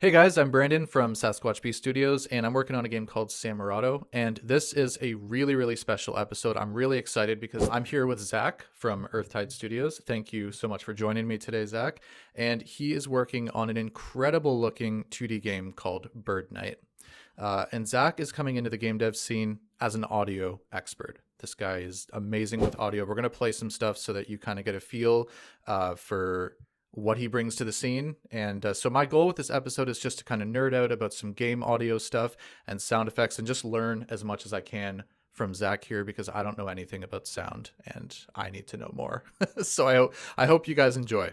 Hey guys, I'm Brandon from Sasquatch Studios, and I'm working on a game called Samurado. And this is a really special episode. I'm really excited because I'm here with Zak from Earthtide Studios. Thank you so much for joining me today, Zak. And he is working on an incredible looking 2D game called Bird Night. And Zak is coming into the game dev scene as an audio expert. This guy is amazing with audio. We're going to play some stuff so that you kind of get a feel for what he brings to the scene. And so my goal with this episode is just to kind of nerd out about some game audio stuff and sound effects and just learn as much as I can from Zak here because I don't know anything about sound and I need to know more. So I hope you guys enjoy.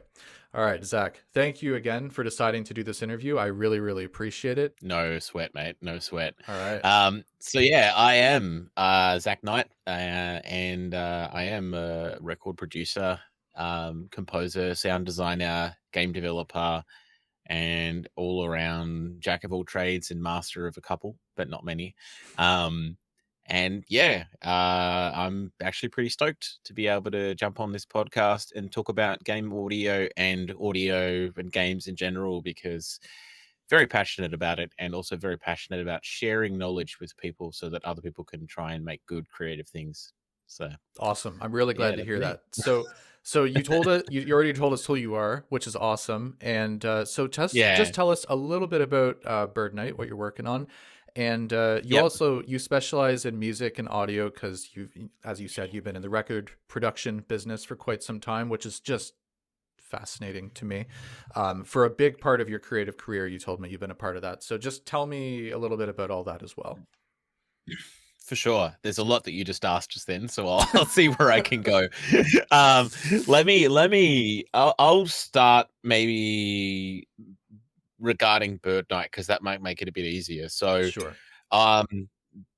All right, Zak, thank you again for deciding to do this interview. I really appreciate it. No sweat, mate. No sweat. All right. So yeah, I am Zak Knight, and I am a record producer, composer, sound designer, game developer, and all around jack of all trades and master of a couple, but not many. And yeah, I'm actually pretty stoked to be able to jump on this podcast and talk about game audio and games in general because very passionate about it and also very passionate about sharing knowledge with people so that other people can try and make good creative things. So Awesome. I'm really glad yeah, to that's hear me. that. So you told it, you already told us who you are, which is awesome. And so just Yeah. tell us a little bit about Bird Night, what you're working on. And Yep. you specialize in music and audio because as you said, you've been in the record production business for quite some time, which is just fascinating to me. For a big part of your creative career, you told me you've been a part of that. So just tell me a little bit about all that as well. For sure. There's a lot that you just asked just then, so I'll see where I can go. Um, I'll start maybe regarding Bird Night because that might make it a bit easier. So, Sure. um,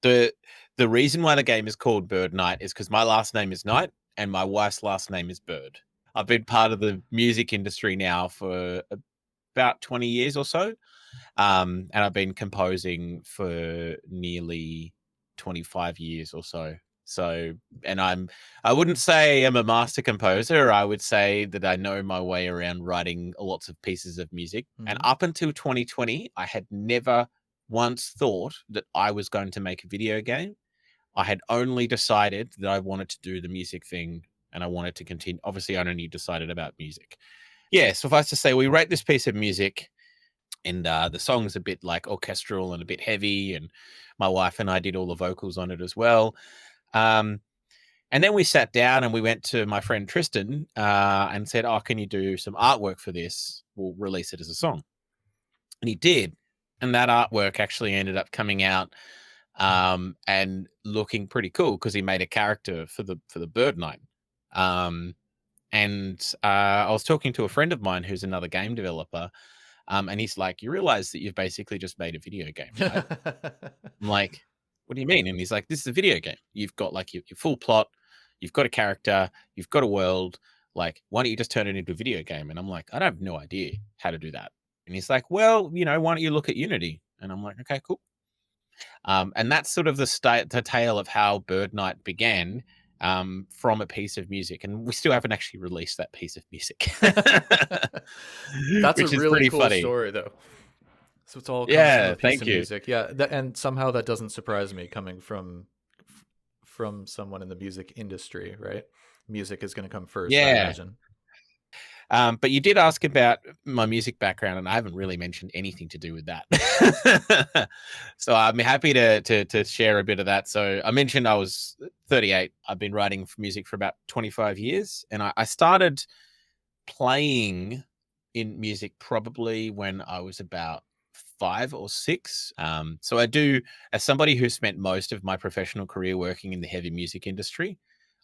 the the reason why the game is called Bird Night is because my last name is Knight and my wife's last name is Bird. I've been part of the music industry now for about 20 years or so. And I've been composing for nearly 25 years or so. So, and I wouldn't say I'm a master composer. I would say that I know my way around writing lots of pieces of music. And Hmm. up until 2020, I had never once thought that I was going to make a video game. I had only decided that I wanted to do the music thing and I wanted to continue. Obviously, I only decided about music. Yeah, suffice to say, we wrote this piece of music and the song's a bit like orchestral and a bit heavy, and my wife and I did all the vocals on it as well. Um, and then we sat down and we went to my friend Tristan and said, "Oh, can you do some artwork for this? We'll release it as a song." And he did, and that artwork actually ended up coming out and looking pretty cool because he made a character for the Bird Night. Um, and I was talking to a friend of mine who's another game developer, and he's like, "You realize that you've basically just made a video game, right?" I'm like, "What do you mean?" And he's like, "This is a video game. You've got like your full plot, you've got a character, you've got a world. Like, why don't you just turn it into a video game?" And I'm like, "I have no idea how to do that." And he's like, "Well, why don't you look at Unity?" And I'm like, "Okay, cool." And that's sort of the tale of how Bird Night began, from a piece of music, and we still haven't actually released that piece of music, That's a which is really pretty cool funny. story, though. So it all comes from a Yeah, piece thank of you. music. Yeah, and somehow that doesn't surprise me coming from someone in the music industry, right? Music is going to come first, I Yeah. imagine. But you did ask about my music background, and I haven't really mentioned anything to do with that. So I'm happy to share a bit of that. So I mentioned I was 38. I've been writing music for about 25 years, and I started playing in music probably when I was about 5 or 6. So I do, as somebody who spent most of my professional career working in the heavy music industry,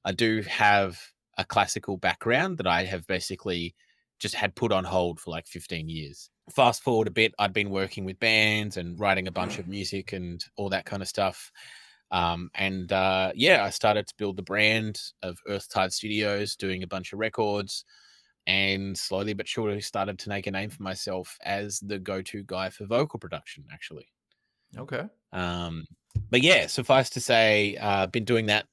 I do have a classical background that I have basically just had put on hold for like 15 years. Fast forward a bit, I'd been working with bands and writing a bunch of music and all that kind of stuff. Yeah, I started to build the brand of Earthtide Studios, doing a bunch of records, and slowly but surely started to make a name for myself as the go-to guy for vocal production, actually. Okay. Um, but yeah, suffice to say, been doing that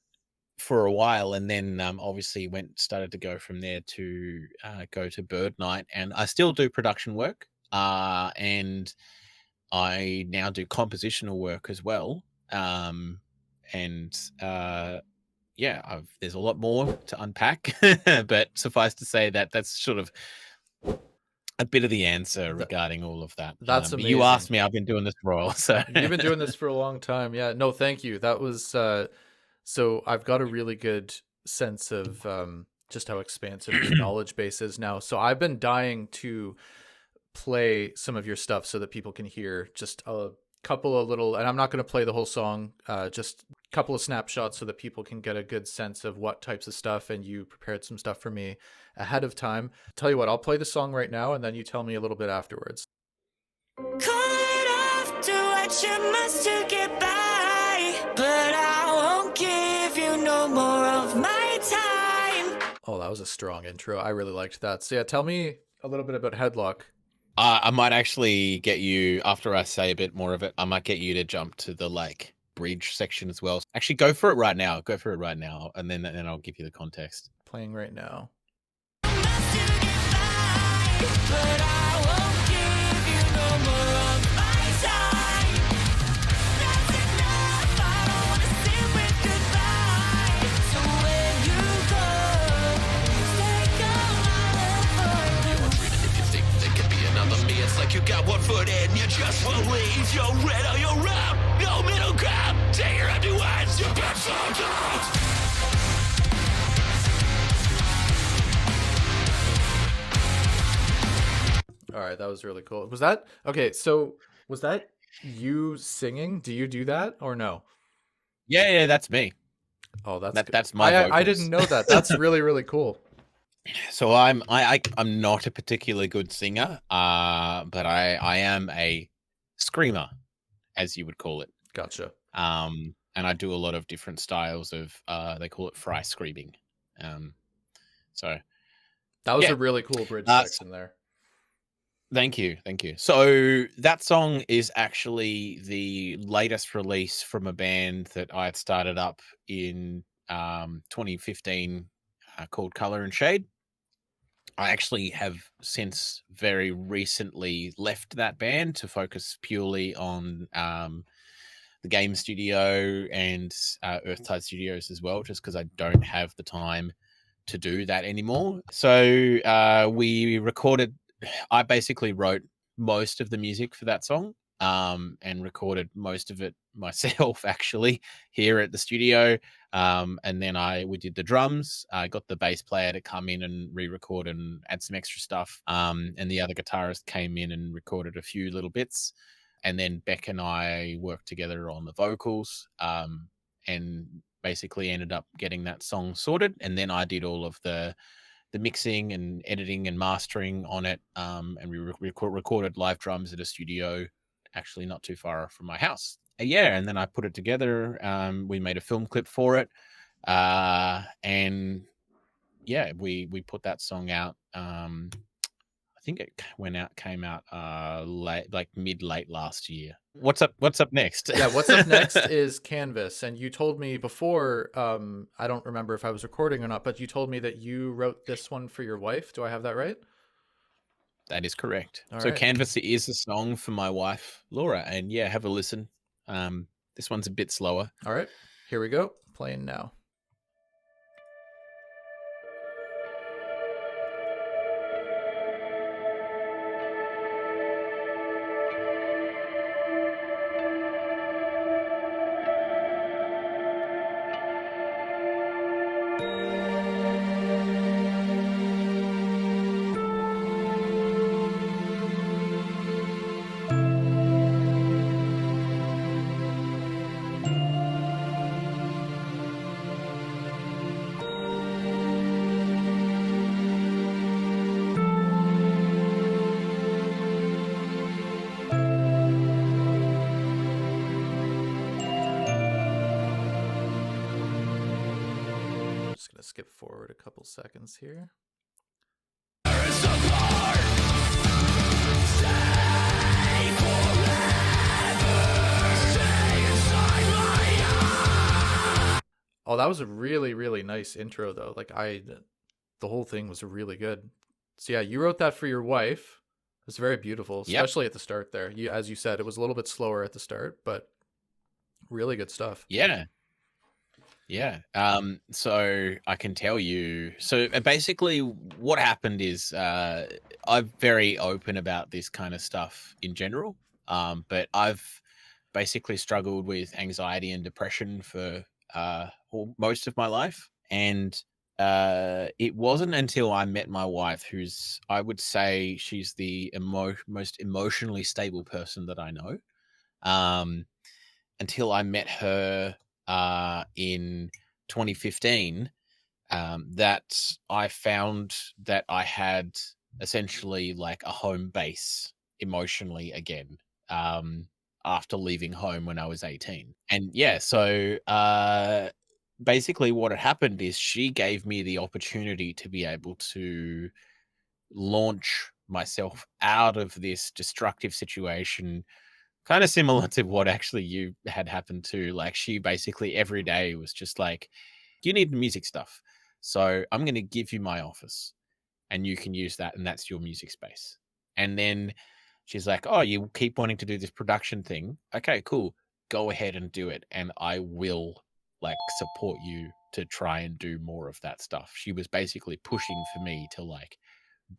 for a while, and then obviously started to go from there to go to Bird Night, and I still do production work. and I now do compositional work as well. There's a lot more to unpack, but suffice to say that that's sort of a bit of the answer regarding all of that. That's But amazing. you asked me, I've been doing this for a while, so You've been doing this for a long time. Yeah. No, thank you. That was so I've got a really good sense of just how expansive your knowledge base is now. So I've been dying to play some of your stuff so that people can hear just a couple of little, and I'm not going to play the whole song, just a couple of snapshots so that people can get a good sense of what types of stuff, and you prepared some stuff for me ahead of time. Tell you what, I'll play the song right now and then you tell me a little bit afterwards. Could have to what you must to get by, but I won't give you no more of my time. Oh, that was a strong intro. I really liked that. So yeah, tell me a little bit about Headlock. I might actually get you, after I say a bit more of it, I might get you to jump to the like bridge section as well. Actually, go for it right now. Go for it right now, and then I'll give you the context. Playing right now. Must to get by, but I won't give you no more of my time. That's enough, I don't wanna sit with goodbye. So when you go, take all my love for you. If you think there could be another me, it's like you got one foot in, you just won't leave. You're red or you're out, no middle ground. Take your empty words, you're been found out. All right, that was really cool. Was that okay? So was that you singing? Do you do that or no? Yeah, that's me. Oh, that's that's my vocals. I didn't know that. That's really really cool. So I'm not a particularly good singer, but I am a screamer, as you would call it. Gotcha. And I do a lot of different styles of they call it fry screaming. So that was yeah. a really cool bridge section there. Thank you. So that song is actually the latest release from a band that I had started up in 2015 called Color and Shade. I actually have since very recently left that band to focus purely on the game studio and Earthtide Studios as well, just because I don't have the time to do that anymore. So we recorded, I basically wrote most of the music for that song and recorded most of it myself actually here at the studio. And then we did the drums. I got the bass player to come in and re-record and add some extra stuff. And the other guitarist came in and recorded a few little bits. And then Beck and I worked together on the vocals and basically ended up getting that song sorted. And then I did all of the mixing and editing and mastering on it. And we recorded live drums at a studio actually not too far from my house. And then I put it together. We made a film clip for it. And yeah, we put that song out. I think it came out late last year. What's up next? Yeah, what's up next is Canvas. And you told me before, I don't remember if I was recording or not, but you told me that you wrote this one for your wife. Do I have that right? That is correct. All so right. Canvas is a song for my wife, Laura. And yeah, have a listen. This one's a bit slower. All right, here we go. Playing now. Skip forward a couple seconds here. Oh, that was a really, really nice intro though. Like the whole thing was really good. So yeah, you wrote that for your wife. It's very beautiful, Yep. especially at the start there. As you said, it was a little bit slower at the start, but really good stuff. Yeah. Yeah. So I can tell you. So basically, what happened is I'm very open about this kind of stuff in general. But I've basically struggled with anxiety and depression for most of my life, and it wasn't until I met my wife, who's, I would say, she's the most emotionally stable person that I know. Um, until I met her in 2015, that I found that I had essentially like a home base emotionally again, after leaving home when I was 18. And yeah, so basically what had happened is she gave me the opportunity to be able to launch myself out of this destructive situation, kind of similar to what actually you had happened to. Like, she basically every day was just like, you need music stuff, so I'm going to give you my office and you can use that, and that's your music space. And then she's like, oh, you keep wanting to do this production thing, okay, cool, go ahead and do it, and I will like support you to try and do more of that stuff. She was basically pushing for me to like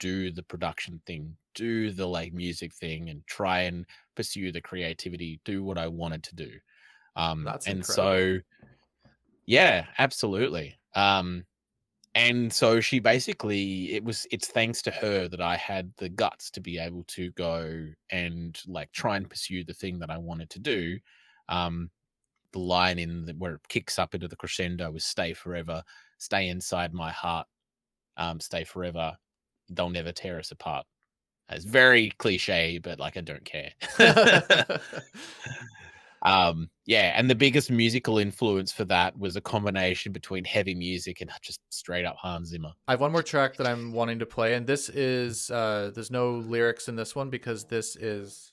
do the production thing, do the like music thing, and try and pursue the creativity, do what I wanted to do. That's And incredible. so, yeah, absolutely. And so she basically, it's thanks to her that I had the guts to be able to go and like try and pursue the thing that I wanted to do. The line where it kicks up into the crescendo is "Stay forever, stay inside my heart, stay forever. They'll never tear us apart." It's very cliche, but like, I don't care. Yeah, and the biggest musical influence for that was a combination between heavy music and just straight up Hans Zimmer. I have one more track that I'm wanting to play, and this is there's no lyrics in this one because this is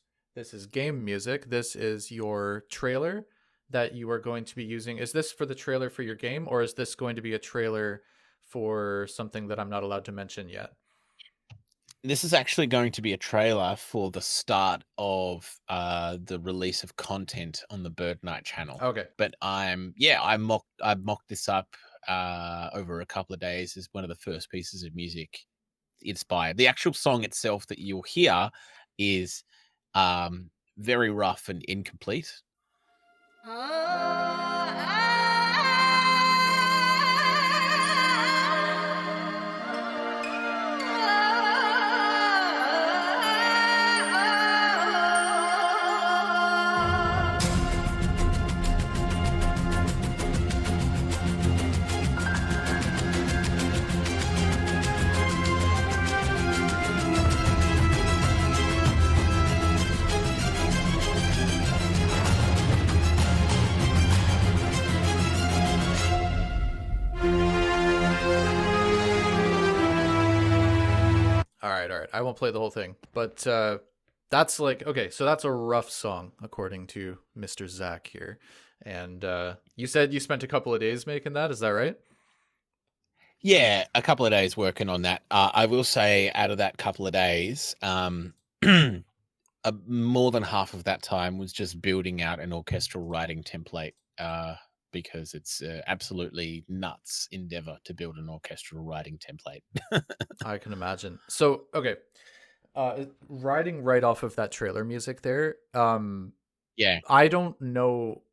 game music. This is your trailer that you are going to be using. Is this for the trailer for your game, or is this going to be a trailer for something that I'm not allowed to mention yet? This is actually going to be a trailer for the start of the release of content on the Bird Night channel. Okay. But I mocked this up over a couple of days as one of the first pieces of music inspired. The actual song itself that you'll hear is very rough and incomplete. All right. I won't play the whole thing, but that's like, okay, so that's a rough song according to Mr. Zak here. And you said you spent a couple of days making that, is that right? Yeah, a couple of days working on that. I will say, out of that couple of days, more than half of that time was just building out an orchestral writing template, because it's absolutely nuts endeavor to build an orchestral writing template. I can imagine. So, okay. Riding right off of that trailer music there, Yeah. I don't know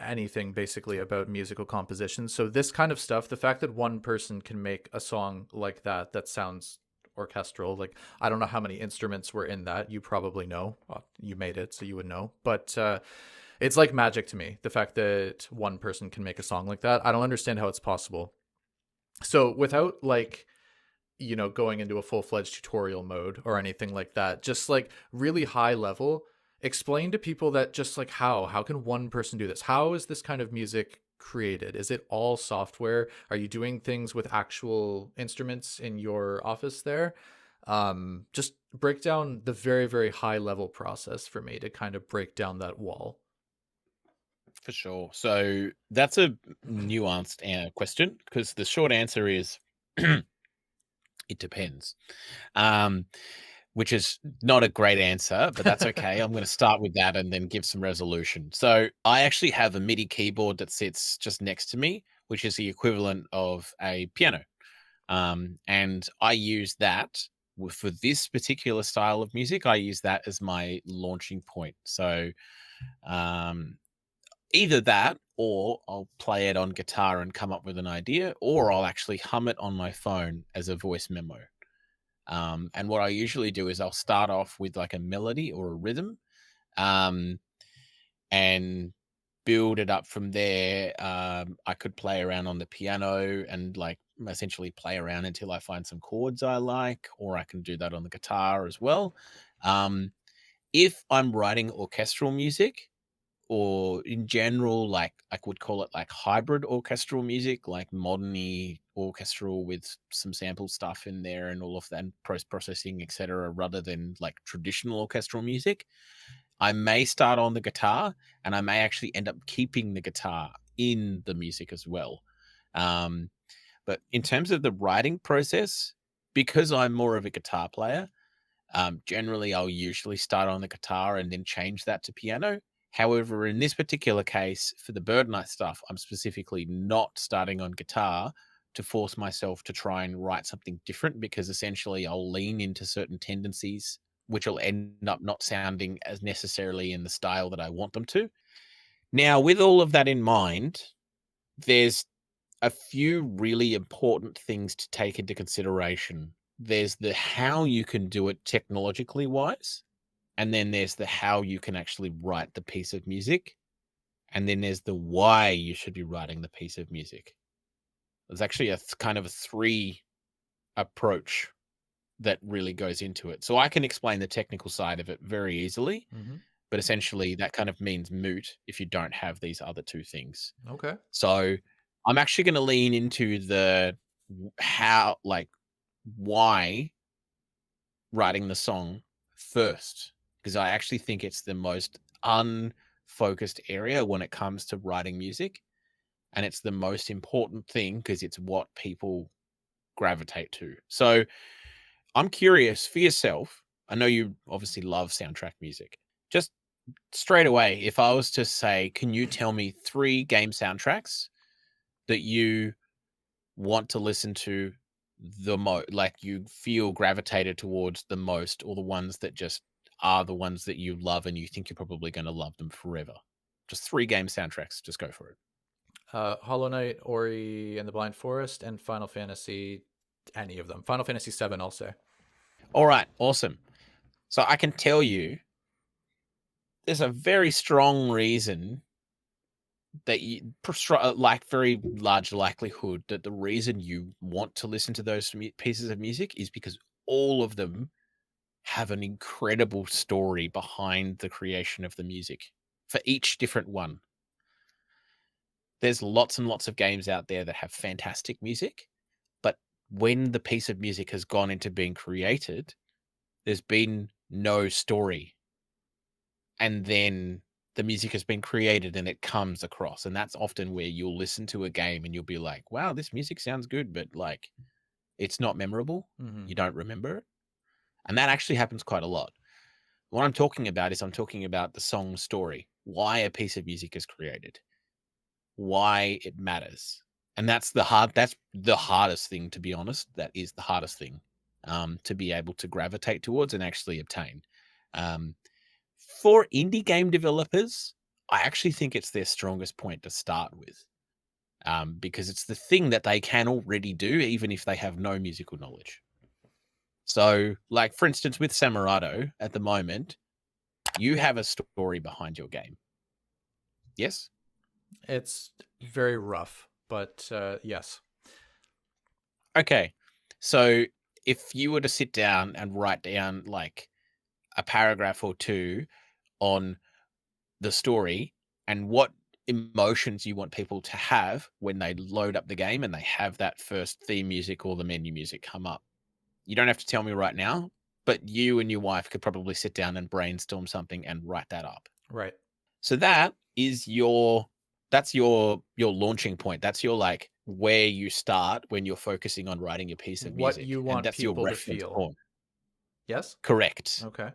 anything basically about musical composition. So this kind of stuff, the fact that one person can make a song like that that sounds orchestral, like I don't know how many instruments were in that. You probably know. Well, you made it, so you would know. But it's like magic to me, the fact that one person can make a song like that. I don't understand how it's possible. So without like, you know, going into a full-fledged tutorial mode or anything like that, just like really high level, explain to people that just like how can one person do this? How is this kind of music created? Is it all software? Are you doing things with actual instruments in your office there? Just break down the very, very high level process for me to kind of break down that wall. For sure. So that's a nuanced question, because the short answer is it depends. which is not a great answer, but that's okay. I'm going to start with that and then give some resolution. So I actually have a MIDI keyboard that sits just next to me, which is the equivalent of a piano. And I use that for this particular style of music. I use that as my launching point. So either that, or I'll play it on guitar and come up with an idea, or I'll actually hum it on my phone as a voice memo. And what I usually do is I'll start off with like a melody or a rhythm, and build it up from there. I could play around on the piano and like essentially play around until I find some chords I like, or I can do that on the guitar as well. If I'm writing orchestral music, or in general, like I would call it like hybrid orchestral music, like moderny orchestral with some sample stuff in there and all of that, and processing, etc., rather than like traditional orchestral music, I may start on the guitar, and I may actually end up keeping the guitar in the music as well. But in terms of the writing process, because I'm more of a guitar player, generally I'll usually start on the guitar and then change that to piano. However, in this particular case, for the Bird Night stuff, I'm specifically not starting on guitar to force myself to try and write something different, because essentially I'll lean into certain tendencies, which will end up not sounding as necessarily in the style that I want them to. Now, with all of that in mind, there's a few really important things to take into consideration. There's the how you can do it technologically wise, and then there's the how you can actually write the piece of music, and then there's the why you should be writing the piece of music. There's actually a kind of a three approach that really goes into it. So I can explain the technical side of it very easily, but essentially that kind of means moot if you don't have these other two things. Okay. So I'm actually going to lean into the how, like why writing the song first, because I actually think it's the most unfocused area when it comes to writing music. And it's the most important thing because it's what people gravitate to. So I'm curious for yourself. I know you obviously love soundtrack music. Just straight away, if I was to say, can you tell me 3 game soundtracks that you want to listen to the most, like you feel gravitated towards the most, or the ones that just are the ones that you love and you think you're probably going to love them forever? Just 3 game soundtracks. Just go for it. Hollow Knight, Ori and the Blind Forest, and Final Fantasy, any of them. Final Fantasy 7, I'll say. All right, awesome. So I can tell you there's a very strong reason that you, like very large likelihood that the reason you want to listen to those pieces of music is because all of them have an incredible story behind the creation of the music for each different one. There's lots and lots of games out there that have fantastic music, but when the piece of music has gone into being created, there's been no story. And then the music has been created and it comes across. And that's often where you'll listen to a game and you'll be like, wow, this music sounds good, but like it's not memorable. You don't remember it. And that actually happens quite a lot. What I'm talking about is I'm talking about the song story, why a piece of music is created, why it matters. And that's the hardest thing, to be honest. That is the hardest thing to be able to gravitate towards and actually obtain. For indie game developers, I actually think it's their strongest point to start with, because it's the thing that they can already do, even if they have no musical knowledge. So, like, for instance, with Samarado at the moment, you have a story behind your game. Yes? It's very rough, but yes. Okay. So if you were to sit down and write down like a paragraph or 2 on the story and what emotions you want people to have when they load up the game and they have that first theme music or the menu music come up. You don't have to tell me right now, but you and your wife could probably sit down and brainstorm something and write that up. Right. So that is your launching point. That's your like where you start when you're focusing on writing your piece of music. What you want and that's people your to reference feel. point. Yes. Correct. Okay.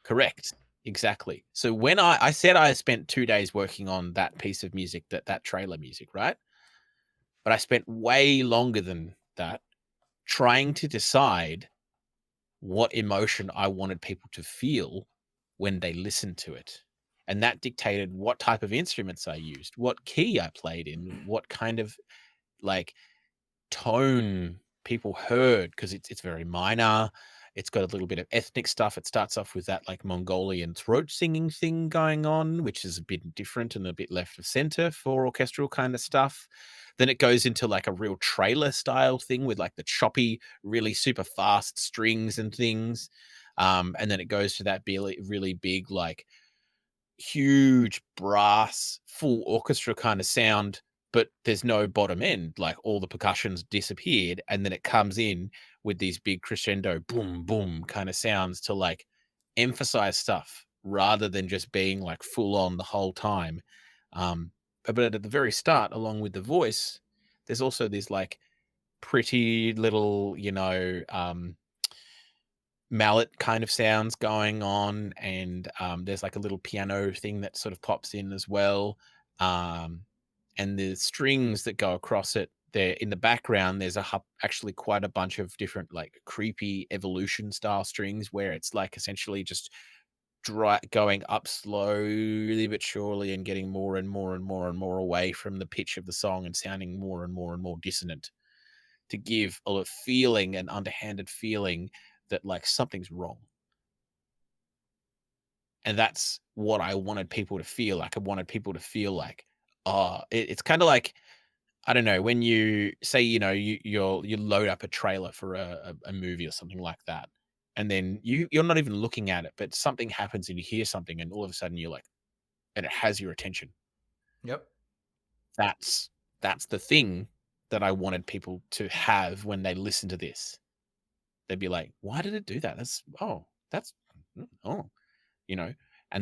Correct. Exactly. So when I said I spent 2 days working on that piece of music, that trailer music, right? But I spent way longer than that trying to decide what emotion I wanted people to feel when they listened to it. And that dictated what type of instruments I used, what key I played in, what kind of like tone people heard, because it's very minor. It's got a little bit of ethnic stuff. It starts off with that like Mongolian throat singing thing going on, which is a bit different and a bit left of center for orchestral kind of stuff. Then it goes into like a real trailer style thing with like the choppy, really super fast strings and things. And then it goes to that really big, like huge brass, full orchestra kind of sound, but there's no bottom end. Like all the percussion's disappeared, and then it comes in with these big crescendo boom boom kind of sounds to like emphasize stuff rather than just being like full on the whole time. But at the very start, along with the voice, there's also these like pretty little, mallet kind of sounds going on, and there's like a little piano thing that sort of pops in as well, and the strings that go across it there in the background. There's actually quite a bunch of different like creepy evolution style strings where it's like essentially just going up slowly but surely and getting more and more and more and more away from the pitch of the song and sounding more and more and more dissonant to give a feeling, an underhanded feeling that like something's wrong. And that's what I wanted people to feel like. I wanted people to feel like, it's kind of like, I don't know, when you say, you load up a trailer for a movie or something like that, and then you're not even looking at it, but something happens and you hear something, and all of a sudden you're like, and it has your attention. Yep. That's the thing that I wanted people to have when they listen to this. They'd be like, why did it do that? And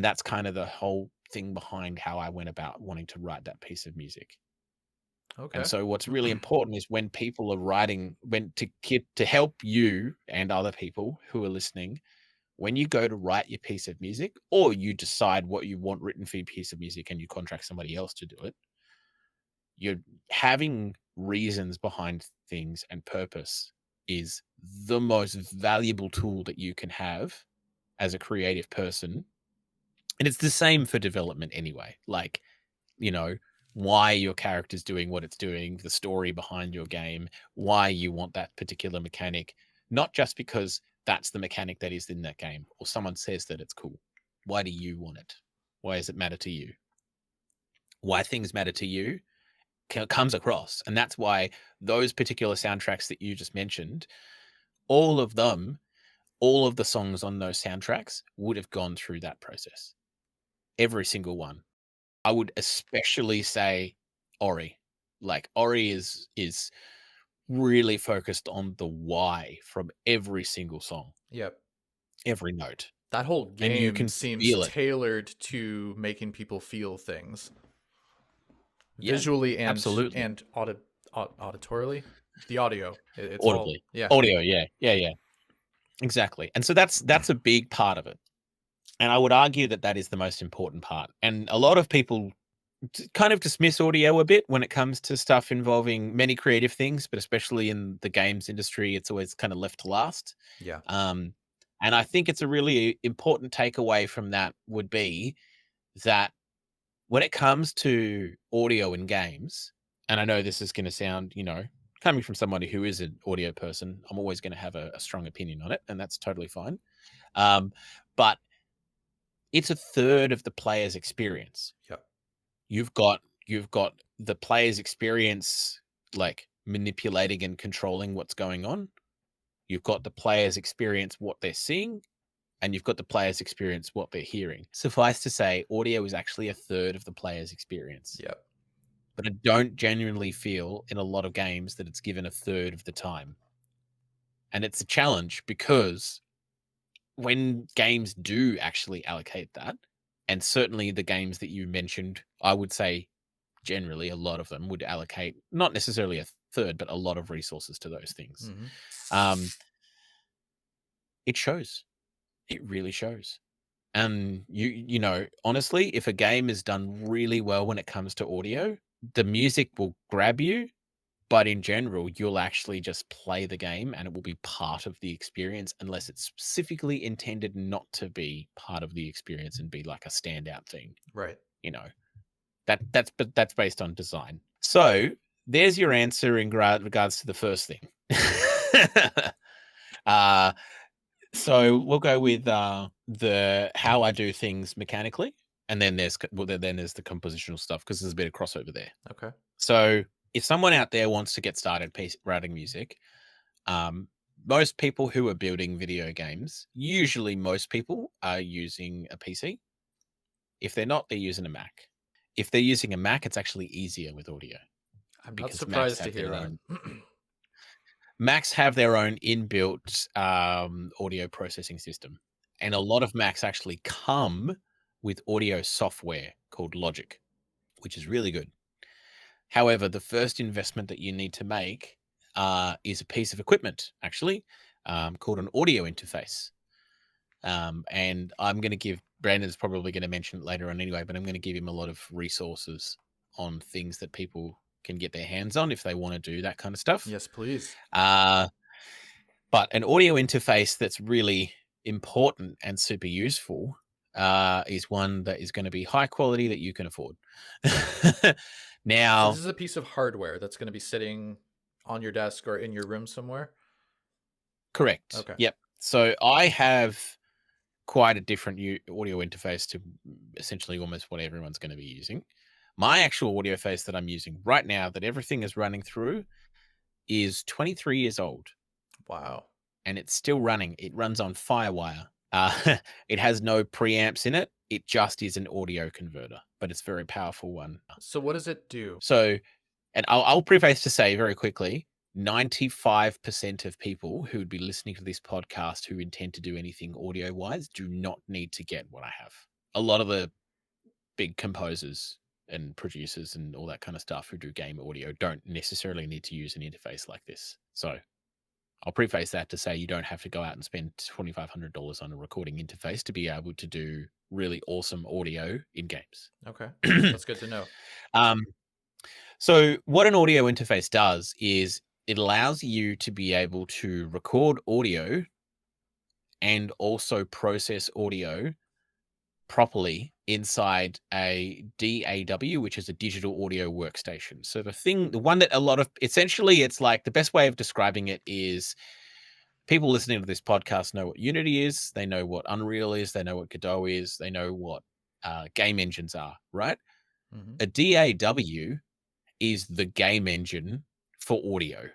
that's kind of the whole thing behind how I went about wanting to write that piece of music. Okay. And so what's really important is when people are writing, to help you and other people who are listening, when you go to write your piece of music, or you decide what you want written for your piece of music and you contract somebody else to do it, you're having reasons behind things, and purpose is the most valuable tool that you can have as a creative person. And it's the same for development anyway. Like, why your character's doing what it's doing, the story behind your game, why you want that particular mechanic, not just because that's the mechanic that is in that game or someone says that it's cool. Why do you want it? Why does it matter to you? Why things matter to you comes across. And that's why those particular soundtracks that you just mentioned, all of the songs on those soundtracks would have gone through that process. Every single one. I would especially say Ori. Like Ori is really focused on the why from every single song, Yep. every note. That whole And you game can seems feel it. tailored to making people feel things Yeah, visually and absolutely. and auditorily. The audio, it's Audibly. all yeah. Audio, yeah. Exactly. And so that's a big part of it. And I would argue that is the most important part. And a lot of people kind of dismiss audio a bit when it comes to stuff involving many creative things, but especially in the games industry, it's always kind of left to last. Yeah. And I think it's a really important takeaway from that would be that when it comes to audio in games, and I know this is going to sound, coming from somebody who is an audio person, I'm always going to have a strong opinion on it, and that's totally fine. But it's a third of the player's experience. Yep. You've got the player's experience, like manipulating and controlling what's going on. You've got the player's experience, what they're seeing, and you've got the player's experience, what they're hearing. Suffice to say, audio is actually a third of the player's experience. Yep. But I don't genuinely feel in a lot of games that it's given a third of the time. And it's a challenge because when games do actually allocate that, and certainly the games that you mentioned, I would say generally a lot of them would allocate not necessarily a third, but a lot of resources to those things. Mhm. It shows. It really shows. And you know, honestly, if a game is done really well when it comes to audio, the music will grab you, but in general, you'll actually just play the game and it will be part of the experience unless it's specifically intended not to be part of the experience and be like a standout thing, Right. you know. But that's based on design. So, there's your answer in regards to the first thing. uh So we'll go with the how I do things mechanically, and then then there's the compositional stuff because there's a bit of crossover there. Okay. So if someone out there wants to get started writing music, um, most people who are building video games, usually most people are using a PC. If they're not, they're using a Mac. If they're using a Mac, it's actually easier with audio I'm not because Macs surprised to have hear their that. own Macs have their own inbuilt audio processing system. And a lot of Macs actually come with audio software called Logic, which is really good. However, the first investment that you need to make is a piece of equipment, actually, called an audio interface. And I'm going to give Brandon's probably going to mention it later on anyway, but I'm going to give him a lot of resources on things that people can get their hands on if they want to do that kind of stuff. Yes, please. But an audio interface that's really important and super useful is one that is going to be high quality that you can afford. So Now, this is a piece of hardware that's going to be sitting on your desk or in your room somewhere. correct. Okay. Yep. So I have quite a different audio interface to essentially almost what everyone's going to be using. My actual audio face that I'm using right now, that everything is running through, is 23 years old. Wow. And it's still running. It runs on Firewire. It has no preamps in it. It just is an audio converter, but it's a very powerful one. So what does it do? So, and I'll preface to say very quickly, 95% of people who would be listening to this podcast who intend to do anything audio-wise do not need to get what I have. A lot of the big composers and producers and all that kind of stuff who do game audio don't necessarily need to use an interface like this. So I'll preface that to say you don't have to go out and spend $2,500 on a recording interface to be able to do really awesome audio in games. Okay. That's good to know. So what an audio interface does is it allows you to be able to record audio and also process audio properly inside a DAW, which is a digital audio workstation. So the one that essentially it's like the best way of describing it is people listening to this podcast know what Unity is, they know what Unreal is, they know what Godot is, they know what game engines are, right? Mhm. A DAW is the game engine for audio.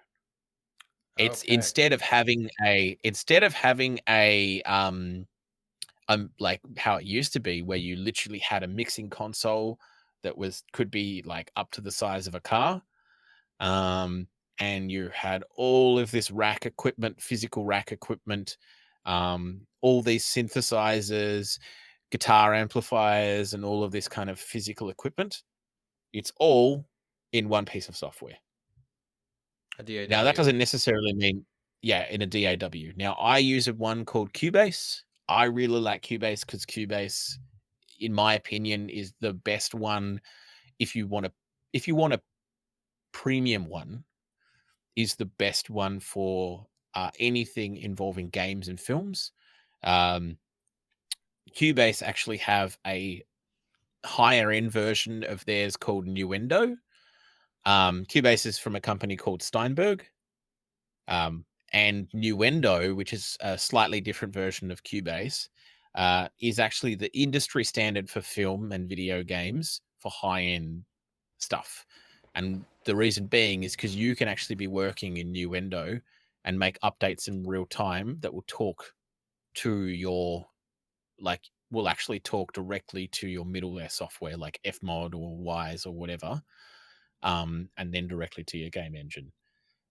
It's Okay. instead of having a like how it used to be, where you literally had a mixing console that could be like up to the size of a car, and you had all of this rack equipment, physical rack equipment, all these synthesizers, guitar amplifiers, and all of this kind of physical equipment. It's all in one piece of software. A DAW. Now, that doesn't necessarily mean, in a DAW. Now, I use one called Cubase. I really like Cubase because Cubase, in my opinion, is the best one. If you want a premium one, is the best one for anything involving games and films. Cubase actually have a higher end version of theirs called Nuendo. Cubase is from a company called Steinberg. And Nuendo, which is a slightly different version of Cubase, is actually the industry standard for film and video games for high-end stuff. And the reason being is because you can actually be working in Nuendo and make updates in real time that will talk to will actually talk directly to your middleware software like Fmod or Wise or whatever, and then directly to your game engine.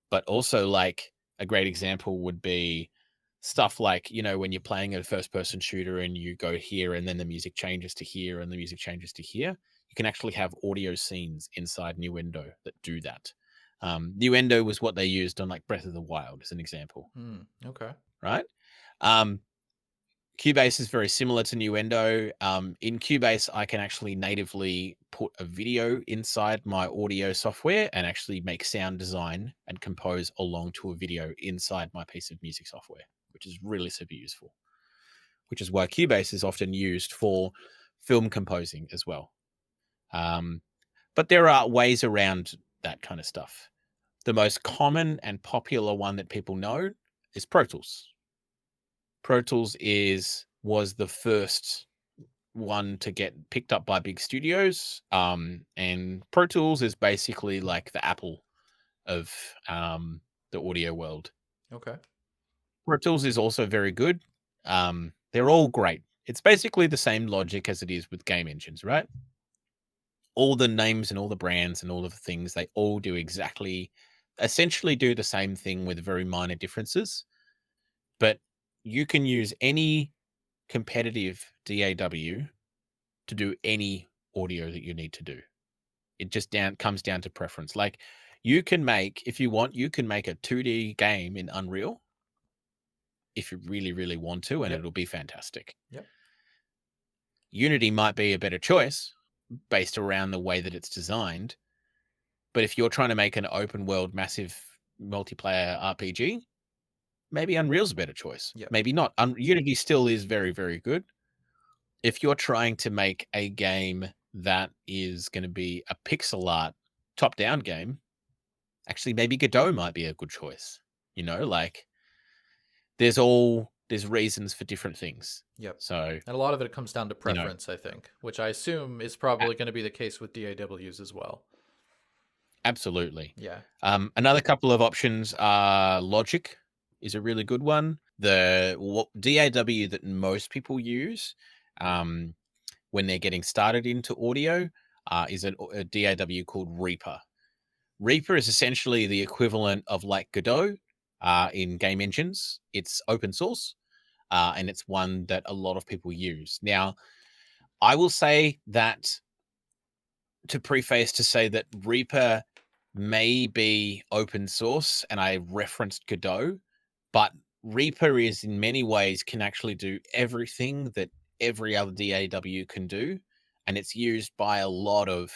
But also, like, a great example would be stuff like, when you're playing a first-person shooter and you go here and then the music changes to here and the music changes to here, you can actually have audio scenes inside Nuendo that do that. Nuendo was what they used on like Breath of the Wild as an example, Okay. right? Cubase is very similar to Nuendo. In Cubase, I can actually natively put a video inside my audio software and actually make sound design and compose along to a video inside my piece of music software, which is really super useful, which is why Cubase is often used for film composing as well. But there are ways around that kind of stuff. The most common and popular one that people know is Pro Tools. Pro Tools was the first one to get picked up by big studios. And Pro Tools is basically like the Apple of the audio world. Okay. Pro Tools is also very good. They're all great. It's basically the same logic as it is with game engines, right? All the names and all the brands and all of the things, they all do essentially do the same thing with very minor differences. But you can use any competitive DAW to do any audio that you need to do. It just comes down to preference. Like you can make, if you want, you can make a 2D game in Unreal if you really, really want to, and it'll be fantastic. Yep. Unity might be a better choice based around the way that it's designed. But if you're trying to make an open world, massive multiplayer RPG, maybe Unreal's a better choice. Yep. Maybe not. Unity still is very, very good. If you're trying to make a game that is going to be a pixel art top-down game, actually maybe Godot might be a good choice. You know, like there's reasons for different things. Yep. So, and a lot of it comes down to preference, I think, which I assume is probably going to be the case with DAWs as well. Absolutely. Yeah. Another couple of options are Logic is a really good one. The DAW that most people use when they're getting started into audio is a DAW called Reaper. Reaper is essentially the equivalent of like Godot in game engines. It's open source, and it's one that a lot of people use. Now, I will say that to preface to say that Reaper may be open source, and I referenced Godot, but Reaper is in many ways can actually do everything that every other DAW can do, and it's used by a lot of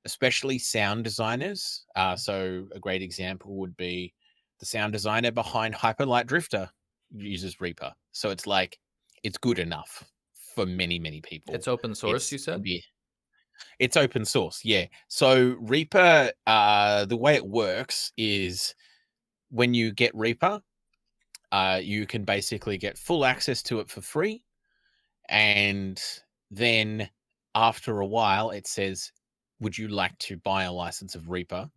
especially sound designers. So a great example would be the sound designer behind Hyperlight Drifter uses Reaper. So it's like it's good enough for many, many people. It's open source, you said? It's open source, yeah. So Reaper, the way it works is when you get Reaper, you can basically get full access to it for free. And then after a while, it says, would you like to buy a license of Reaper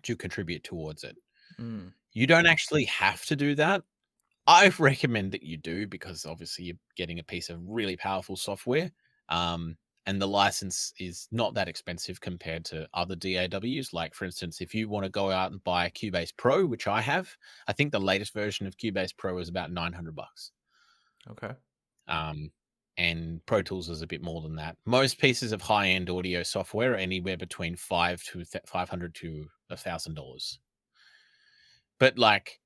to contribute towards it? Mm. You don't actually have to do that. I recommend that you do, because obviously you're getting a piece of really powerful software. And the license is not that expensive compared to other DAWs. Like, for instance, if you want to go out and buy Cubase Pro, which I have, I think the latest version of Cubase Pro is about $900. Okay. And Pro Tools is a bit more than that. Most pieces of high-end audio software are anywhere between $500 to $1,000. But like,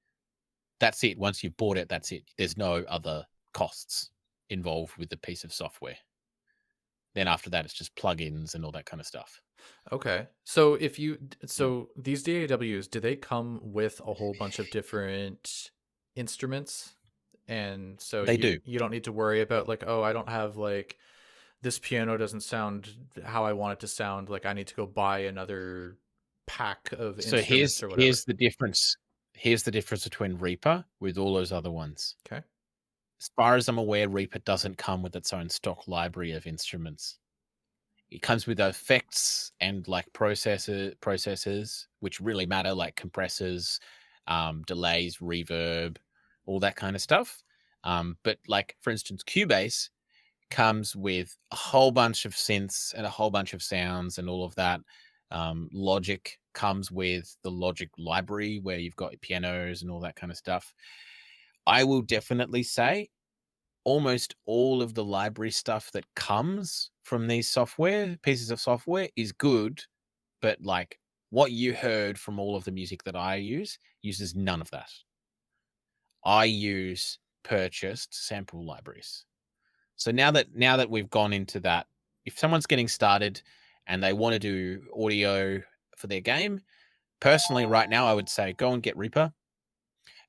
that's it. Once you've bought it, that's it. There's no other costs involved with the piece of software. Then after that, it's just plugins and all that kind of stuff. Okay. So these DAWs, do they come with a whole bunch of different instruments? And so They do. You don't need to worry about like, oh, I don't have like this piano doesn't sound how I want it to sound. Like I need to go buy another pack of instruments or whatever. Here's the difference. Here's the difference between Reaper with all those other ones. Okay. As far as I'm aware, Reaper doesn't come with its own stock library of instruments. It comes with effects and like processors, which really matter, like compressors, delays, reverb, all that kind of stuff. But like, for instance, Cubase comes with a whole bunch of synths and a whole bunch of sounds and all of that. Logic comes with the Logic library where you've got pianos and all that kind of stuff. I will definitely say almost all of the library stuff that comes from these pieces of software is good, but like what you heard from all of the music that I use uses none of that. I use purchased sample libraries. So now that we've gone into that, if someone's getting started and they want to do audio for their game, personally right now I would say go and get Reaper.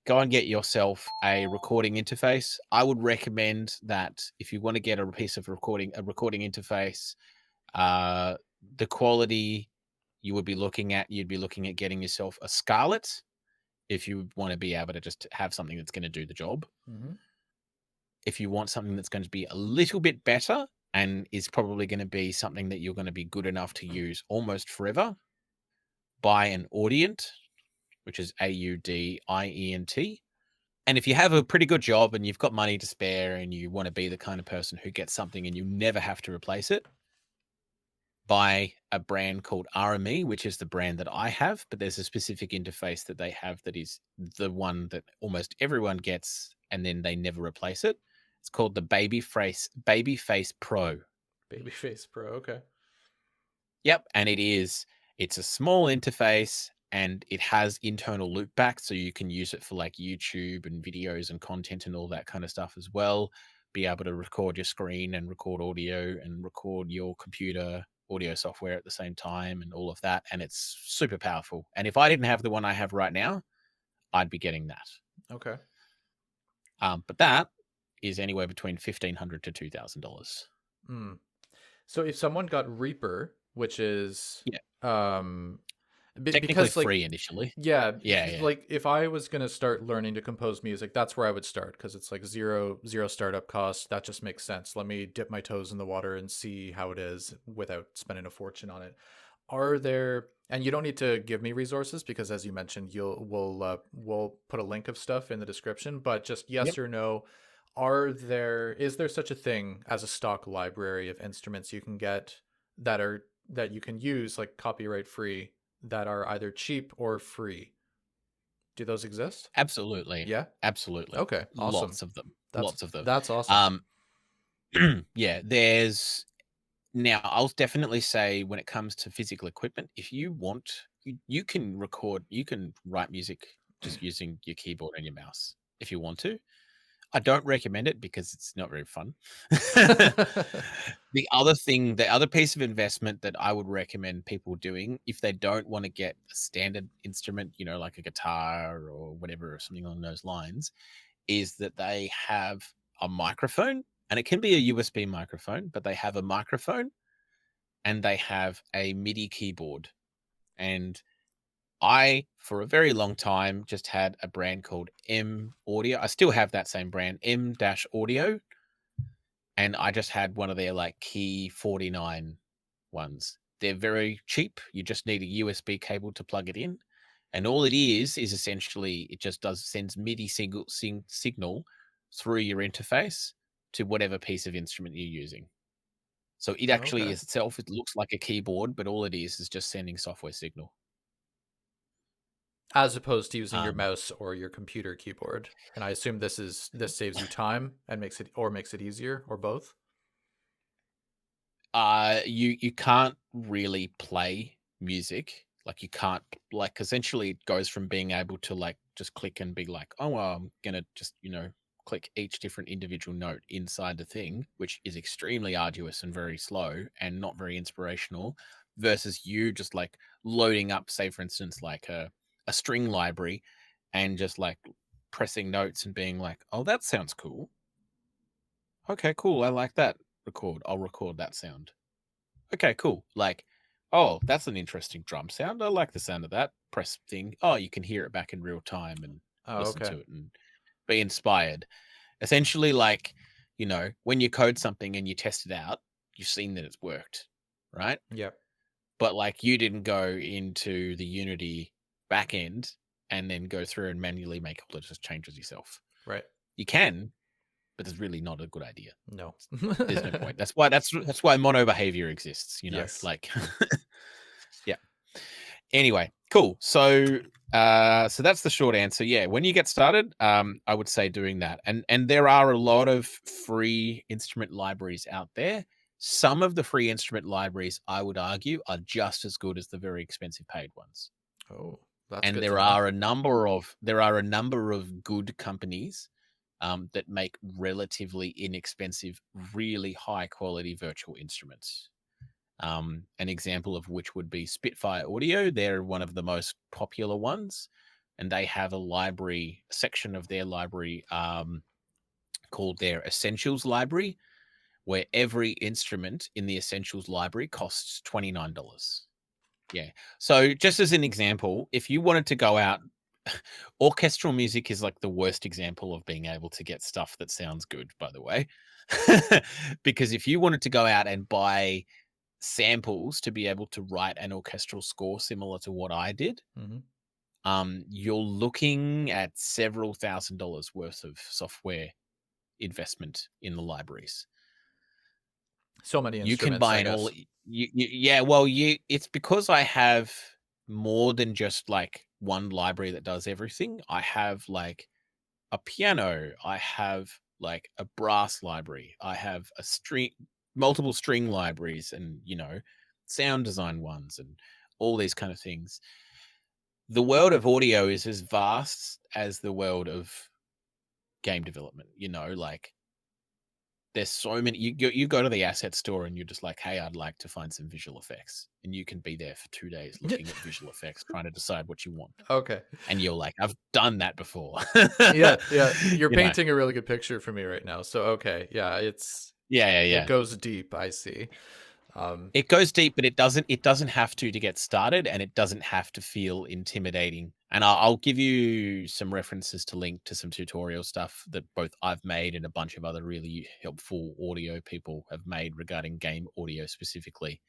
Go and get yourself a recording interface. I would recommend that if you want to get a piece of recording interface, the quality you'd be looking at getting yourself a Scarlett if you want to be able to just have something that's going to do the job. Mhm. If you want something that's going to be a little bit better and is probably going to be something that you're going to be good enough to use almost forever, buy an Audient, which is AUDIENT. And if you have a pretty good job and you've got money to spare and you want to be the kind of person who gets something and you never have to replace it, buy a brand called RME, which is the brand that I have, but there's a specific interface that they have that is the one that almost everyone gets and then they never replace it. It's called the Babyface Pro. Babyface Pro. Okay. Yep. And it's a small interface and it has internal loopback. So you can use it for like YouTube and videos and content and all that kind of stuff as well. Be able to record your screen and record audio and record your computer audio software at the same time and all of that. And it's super powerful. And if I didn't have the one I have right now, I'd be getting that. Okay. But that is anywhere between $1,500 to $2,000. Mm. So if someone got Reaper, which is Technically because like free initially. yeah, Yeah. like if I was gonna start learning to compose music, that's where I would start because it's like zero startup cost. That just makes sense. Let me dip my toes in the water and see how it is without spending a fortune on it. Are there, and you don't need to give me resources because as you mentioned, we'll put a link of stuff in the description, but just yes or no, is there such a thing as a stock library of instruments you can get that you can use like copyright free that are either cheap or free? Do those exist? Absolutely. Yeah. Absolutely. Okay. Awesome. Lots of them. That's awesome. Yeah, now I'll definitely say when it comes to physical equipment, if you want, you can write music just using your keyboard and your mouse if you want to. I don't recommend it because it's not very fun. The other piece of investment that I would recommend people doing if they don't want to get a standard instrument, like a guitar or whatever, or something along those lines, is that they have a microphone, and it can be a USB microphone, but they have a microphone and they have a MIDI keyboard. And I, for a very long time, just had a brand called M Audio. I still have that same brand, M-Audio. And I just had one of their like Key 49 ones. They're very cheap. You just need a USB cable to plug it in. And all it is essentially, it just sends MIDI signal through your interface to whatever piece of instrument you're using. So it actually it looks like a keyboard, but all it is just sending software signal. As opposed to using your mouse or your computer keyboard. And I assume this saves you time and makes it easier, or both. You can't really play music. Like you can't, like, essentially it goes from being able to like just click and be like, oh, well, I'm gonna just click each different individual note inside the thing, which is extremely arduous and very slow and not very inspirational, versus you just like loading up, say for instance, like a string library and just like pressing notes and being like, oh, that sounds cool. Okay, cool. I like that. I'll record that sound. Okay, cool. Like, oh, that's an interesting drum sound. I like the sound of that. Press thing. Oh, you can hear it back in real time and listen to it and be inspired. Essentially, like, when you code something and you test it out, you've seen that it's worked, right? Yep. But like you didn't go into the Unity backend and then go through and manually make all those changes yourself. Right. You can, but it's really not a good idea. No. There's no point. That's why mono behavior exists, Yes. like yeah. Anyway, cool. So that's the short answer. Yeah, when you get started, I would say doing that. And there are a lot of free instrument libraries out there. Some of the free instrument libraries, I would argue, are just as good as the very expensive paid ones. Oh, that's and good there are a number of good companies that make relatively inexpensive, really high quality virtual instruments. An example of which would be Spitfire Audio. They're one of the most popular ones, and they have a section of their library called their Essentials Library, where every instrument in the Essentials Library costs $29. Yeah. So just as an example, if you wanted to go out, orchestral music is like the worst example of being able to get stuff that sounds good, by the way. Because if you wanted to go out and buy samples to be able to write an orchestral score similar to what I did, you're looking at several $1,000s worth of software investment in the libraries. So many You can instruments, buy I an all guess. yeah, well, it's because I have more than just like one library that does everything. I have like a piano, I have like a brass library, I have multiple string libraries, and sound design ones, and all these kind of things. The world of audio is as vast as the world of game development. Like there's so many. You go to the asset store and you're just like, hey, I'd like to find some visual effects, and you can be there for 2 days looking at visual effects, trying to decide what you want. Okay. And you're like, I've done that before. Yeah. You're You know. painting a really good picture for me right now. So okay, yeah, Yeah. it goes deep. I see. It goes deep, but it doesn't have to get started, and it doesn't have to feel intimidating. And I'll give you some references to link to some tutorial stuff that both I've made and a bunch of other really helpful audio people have made regarding game audio specifically,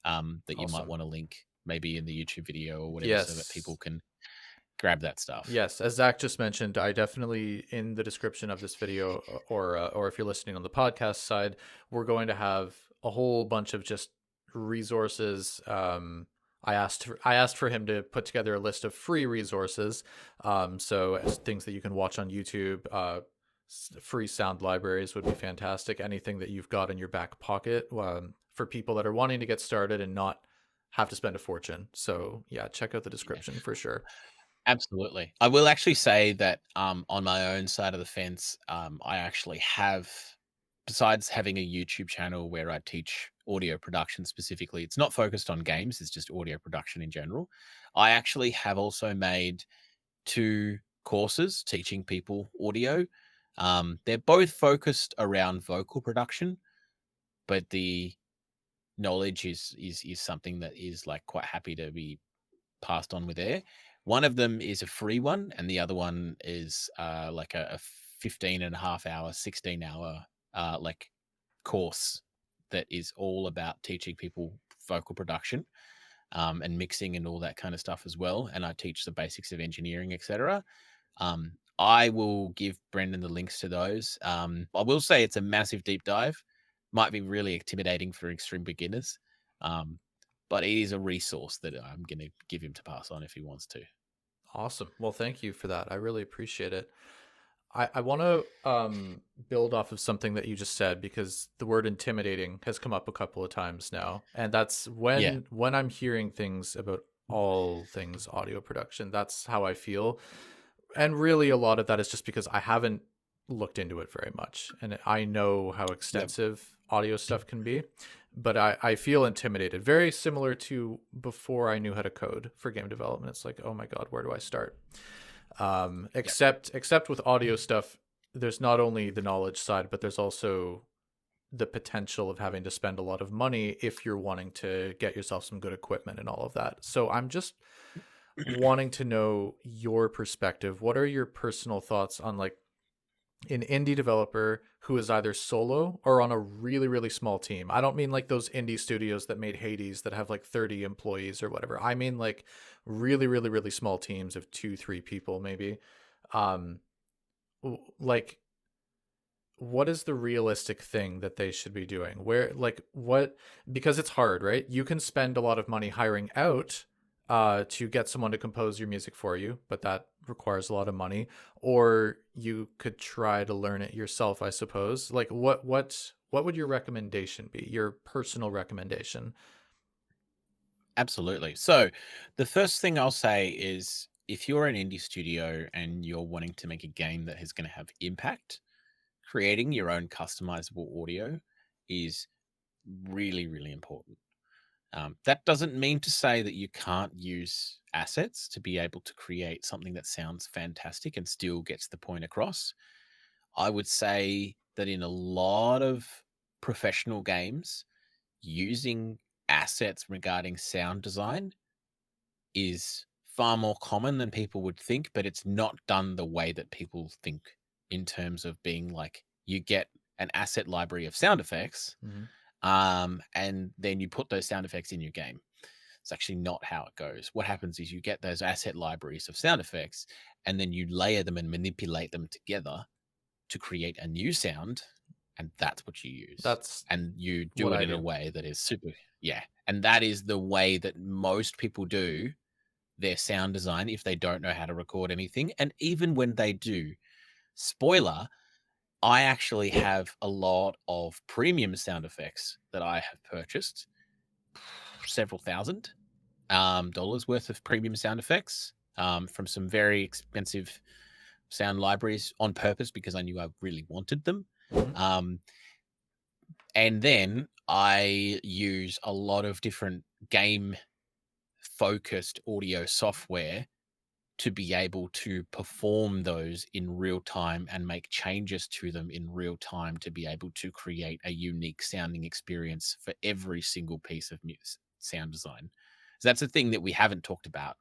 that you might Awesome. want to link maybe in the YouTube video or whatever, so that Yes. people can grab that stuff. Yes, as Zach just mentioned, I definitely in the description of this video, or if you're listening on the podcast side, we're going to have a whole bunch of just resources. I asked for him to put together a list of free resources, so as things that you can watch on YouTube. Free sound libraries would be fantastic. Anything that you've got in your back pocket, for people that are wanting to get started and not have to spend a fortune. So yeah, check out the description for sure. Absolutely. I will actually say that on my own side of the fence, I actually have, besides having a YouTube channel where I teach audio production specifically, it's not focused on games, it's just audio production in general. I actually have also made 2 courses teaching people audio. They're both focused around vocal production, but the knowledge is something that is like quite happy to be passed on with air. One of them is a free one, and the other one is like a 15.5-hour, 16-hour like course that is all about teaching people vocal production and mixing and all that kind of stuff as well. And I teach the basics of engineering, etc. I will give Brendan the links to those. I will say it's a massive deep dive. Might be really intimidating for extreme beginners. But it is a resource that I'm going to give him to pass on if he wants to. Awesome. Well, thank you for that. I really appreciate it. I want to build off of something that you just said, because the word intimidating has come up a couple of times now. And that's when I'm hearing things about all things audio production, that's how I feel. And really a lot of that is just because I haven't looked into it very much. And I know how extensive audio stuff can be. But I feel intimidated, very similar to before I knew how to code for game development. It's like, oh my God, where do I start? Except with audio stuff, there's not only the knowledge side, but there's also the potential of having to spend a lot of money if you're wanting to get yourself some good equipment and all of that. So I'm just wanting to know your perspective. What are your personal thoughts on like an indie developer who is either solo or on a really, really small team? I don't mean like those indie studios that made Hades that have like 30 employees or whatever. I mean like really, really, really small teams of 2-3 people maybe. Like, what is the realistic thing that they should be doing? Because it's hard, right? You can spend a lot of money hiring out to get someone to compose your music for you, but that requires a lot of money. Or you could try to learn it yourself, I suppose. Like, what would your recommendation be? Your personal recommendation? Absolutely. So the first thing I'll say is if you're an indie studio and you're wanting to make a game that is going to have impact, creating your own customizable audio is really, really important. That doesn't mean to say that you can't use assets to be able to create something that sounds fantastic and still gets the point across. I would say that in a lot of professional games, using assets regarding sound design is far more common than people would think, but it's not done the way that people think, in terms of being like, you get an asset library of sound effects, and then you put those sound effects in your game. It's actually not how it goes. What happens is you get those asset libraries of sound effects, and then you layer them and manipulate them together to create a new sound, and that's what you use. And you do what it I in a do. way that is super, and that is the way that most people do their sound design if they don't know how to record anything. And even when they do, spoiler, I actually have a lot of premium sound effects that I have purchased, several thousand dollars worth of premium sound effects from some very expensive sound libraries on purpose because I knew I really wanted them. And then I use a lot of different game focused audio software to be able to perform those in real time and make changes to them in real time to be able to create a unique sounding experience for every single piece of sound design. So that's a thing that we haven't talked about,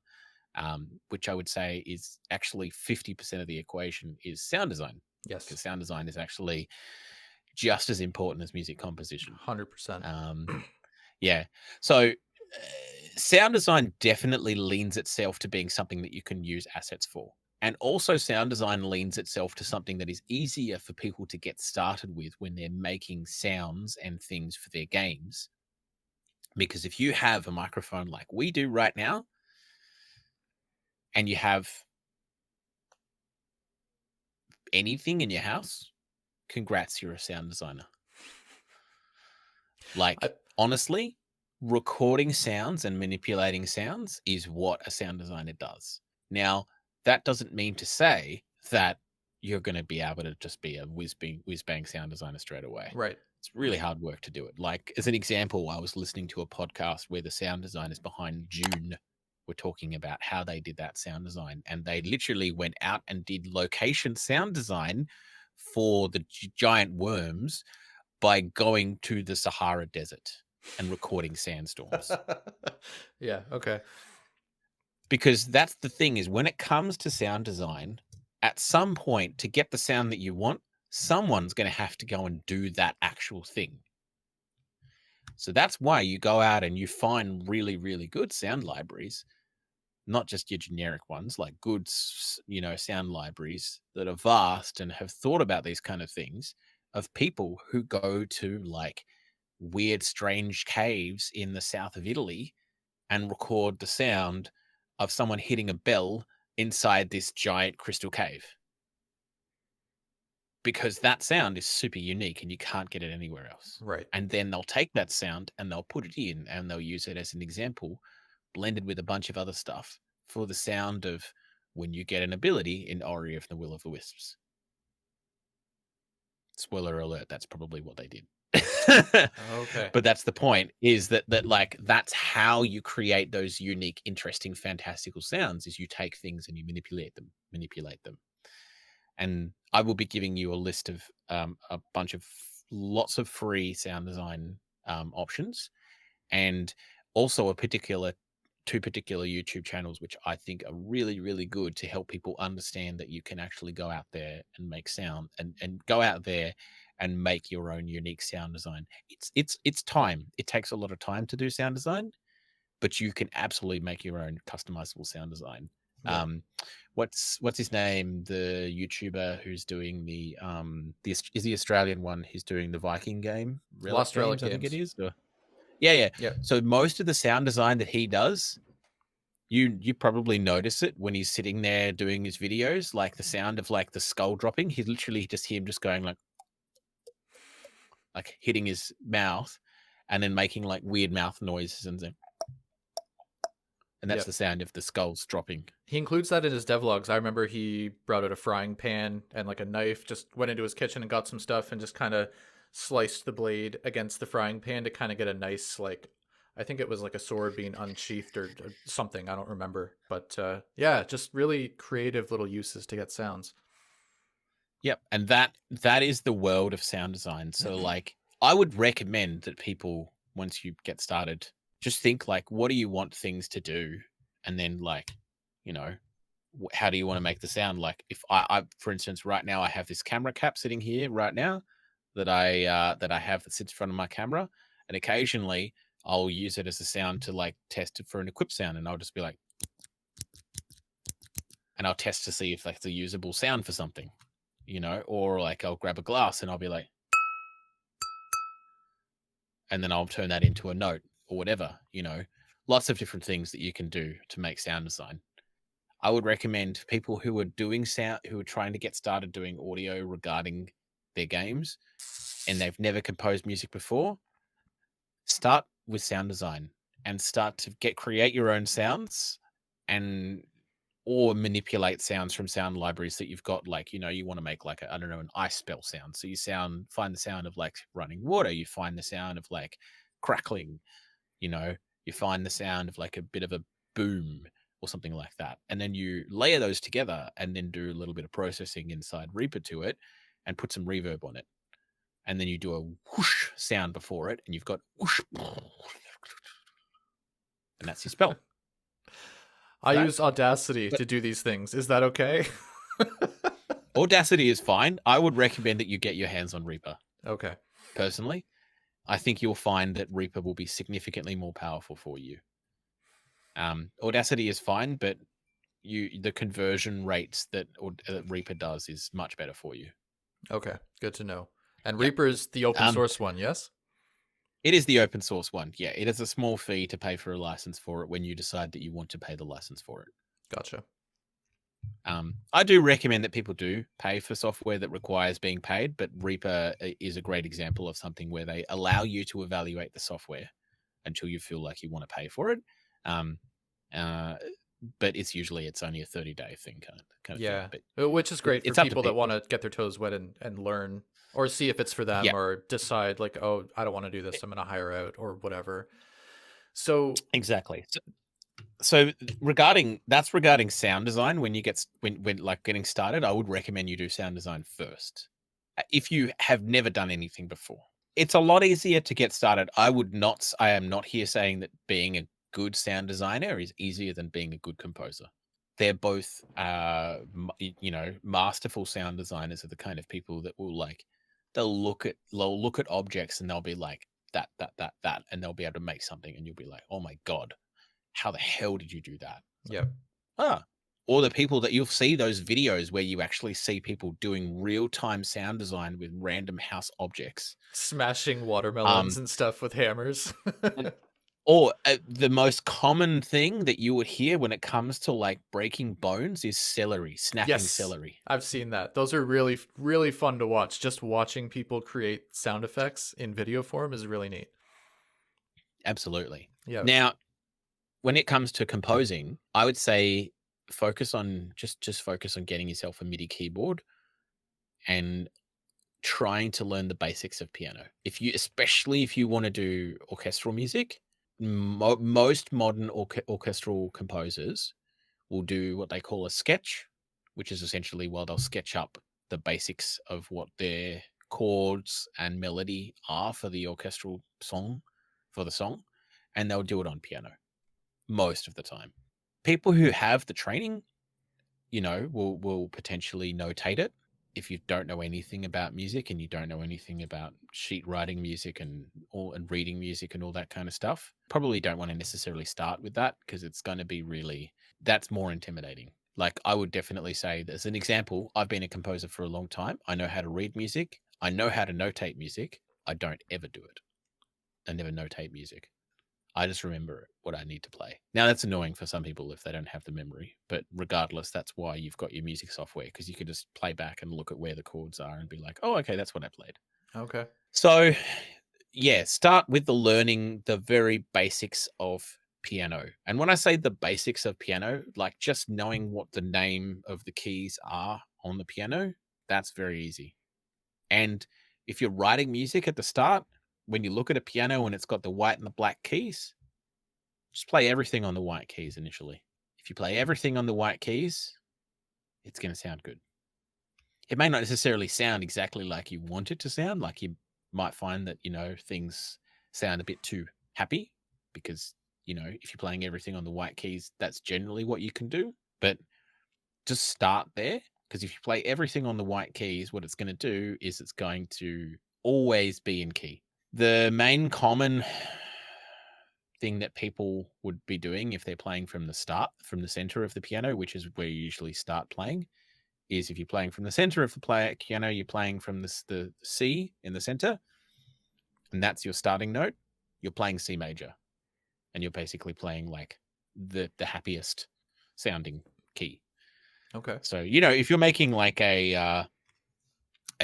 which I would say is actually 50% of the equation is sound design. Yes. Because sound design is actually just as important as music composition. 100%. Yeah. So sound design definitely leans itself to being something that you can use assets for. And also sound design leans itself to something that is easier for people to get started with when they're making sounds and things for their games. Because if you have a microphone like we do right now, and you have anything in your house, congrats, you're a sound designer. Like, honestly, recording sounds and manipulating sounds is what a sound designer does. Now, that doesn't mean to say that you're going to be able to just be a whiz-bang sound designer straight away. Right. It's really hard work to do it. Like, as an example, I was listening to a podcast where the sound designers behind June were talking about how they did that sound design. And they literally went out and did location sound design for the giant worms by going to the Sahara Desert and recording sandstorms. Yeah. Okay. Because that's the thing, is when it comes to sound design, at some point, to get the sound that you want, someone's going to have to go and do that actual thing. So that's why you go out and you find really, really good sound libraries, not just your generic ones, like good, sound libraries that are vast and have thought about these kind of things, of people who go to like weird, strange caves in the south of Italy and record the sound of someone hitting a bell inside this giant crystal cave. Because that sound is super unique and you can't get it anywhere else. Right. And then they'll take that sound and they'll put it in and they'll use it as an example, blended with a bunch of other stuff, for the sound of when you get an ability in Ori of the Will of the Wisps. Spoiler alert, that's probably what they did. Okay. But that's the point, is that like that's how you create those unique, interesting, fantastical sounds, is you take things and you manipulate them. And I will be giving you a list of a bunch of lots of free sound design options, and also two particular YouTube channels, which I think are really, really good to help people understand that you can actually go out there and make sound and go out there and make your own unique sound design. It's time. It takes a lot of time to do sound design, but you can absolutely make your own customizable sound design. Yeah. What's his name? The YouTuber who's doing is the Australian one who's doing the Viking game? Lost Relic I think it Games. is. Yeah. Yeah. So most of the sound design that he does, you probably notice it when he's sitting there doing his videos, like the sound of like the skull dropping. He's literally just him just going like hitting his mouth and then making like weird mouth noises and and that's Yep. the sound of the skulls dropping. He includes that in his devlogs. I remember he brought out a frying pan and like a knife, just went into his kitchen and got some stuff and just kind of sliced the blade against the frying pan to kind of get a nice, like, I think it was like a sword being unsheathed or something. I don't remember. But yeah, just really creative little uses to get sounds. Yep, and that is the world of sound design. So like I would recommend that people, once you get started, just think like, what do you want things to do? And then like, you know, how do you want to make the sound? Like if I for instance, right now I have this camera cap sitting here right now that I have that sits in front of my camera, and occasionally I'll use it as a sound to like test it for an equip sound, and I'll just be like, and I'll test to see if that's a usable sound for something, you know, or like I'll grab a glass and I'll be like, and then I'll turn that into a note or whatever, you know, lots of different things that you can do to make sound design. I would recommend people who are doing sound, who are trying to get started doing audio regarding their games and they've never composed music before, start with sound design and start to create your own sounds and or manipulate sounds from sound libraries that you've got. Like, you know, you want to make like I don't know, an ice spell sound. So you find the sound of like running water, you find the sound of like crackling, you know, you find the sound of like a bit of a boom or something like that. And then you layer those together and then do a little bit of processing inside Reaper to it and put some reverb on it. And then you do a whoosh sound before it and you've got whoosh. And that's your spell. I Right. use Audacity to do these things. Is that okay? Audacity is fine. I would recommend that you get your hands on Reaper. Okay. Personally, I think you'll find that Reaper will be significantly more powerful for you. Audacity is fine, but the conversion rates that Reaper does is much better for you. Okay. Good to know. And Yep. Reaper is the open source one, yes? It is the open source one. Yeah, it is a small fee to pay for a license for it when you decide that you want to pay the license for it. Gotcha. I do recommend that people do pay for software that requires being paid, but Reaper is a great example of something where they allow you to evaluate the software until you feel like you want to pay for it. But it's only a 30-day thing kind of Yeah, thing. But which is great it's for up to people that people. want to get their toes wet and learn or see if it's for them Yeah. or decide like, oh, I don't want to do this. I'm going to hire out or whatever. So Exactly. So regarding sound design, when like getting started, I would recommend you do sound design first. If you have never done anything before, it's a lot easier to get started. I am not here saying that being a good sound designer is easier than being a good composer. They're both, masterful sound designers are the kind of people that will they'll look at objects and they'll be like that, and they'll be able to make something, and you'll be like, oh my God, how the hell did you do that? yeah, Or the people that you'll see those videos where you actually see people doing real-time sound design with random house objects. smashing watermelons and stuff with hammers. Or the most common thing that you would hear when it comes to like breaking bones is snapping celery. I've seen that. Those are really, really fun to watch. Just watching people create sound effects in video form is really neat. Absolutely. Yeah. Now, when it comes to composing, I would say focus on getting yourself a MIDI keyboard and trying to learn the basics of piano. Especially if you want to do orchestral music, most modern orchestral composers will do what they call a sketch, which is essentially they'll sketch up the basics of what their chords and melody are for the orchestral song, and they'll do it on piano most of the time. People who have the training, will potentially notate it. If you don't know anything about music and you don't know anything about sheet writing music and reading music and all that kind of stuff, probably don't want to necessarily start with that because it's going to be that's more intimidating. Like I would definitely say, as an example, I've been a composer for a long time. I know how to read music. I know how to notate music. I don't ever do it. I never notate music. I just remember what I need to play. Now, that's annoying for some people if they don't have the memory, but regardless, that's why you've got your music software, because you can just play back and look at where the chords are and be like, oh, okay, that's what I played. Okay. So, yeah, start with the learning the very basics of piano. And when I say the basics of piano, like just knowing what the name of the keys are on the piano, that's very easy. And if you're writing music at the start, when you look at a piano and it's got the white and the black keys, just play everything on the white keys initially. If you play everything on the white keys, it's going to sound good. It may not necessarily sound exactly like you want it to sound. Like you might find that, things sound a bit too happy because, if you're playing everything on the white keys, that's generally what you can do. But just start there, because if you play everything on the white keys, what it's going to do is it's going to always be in key. The main common thing that people would be doing if they're playing from the center of the piano, which is where you usually start playing, is if you're playing from the center of the piano, you're playing from the C in the center, and that's your starting note. You're playing C major, and you're basically playing like the happiest sounding key. Okay. So, if you're making like a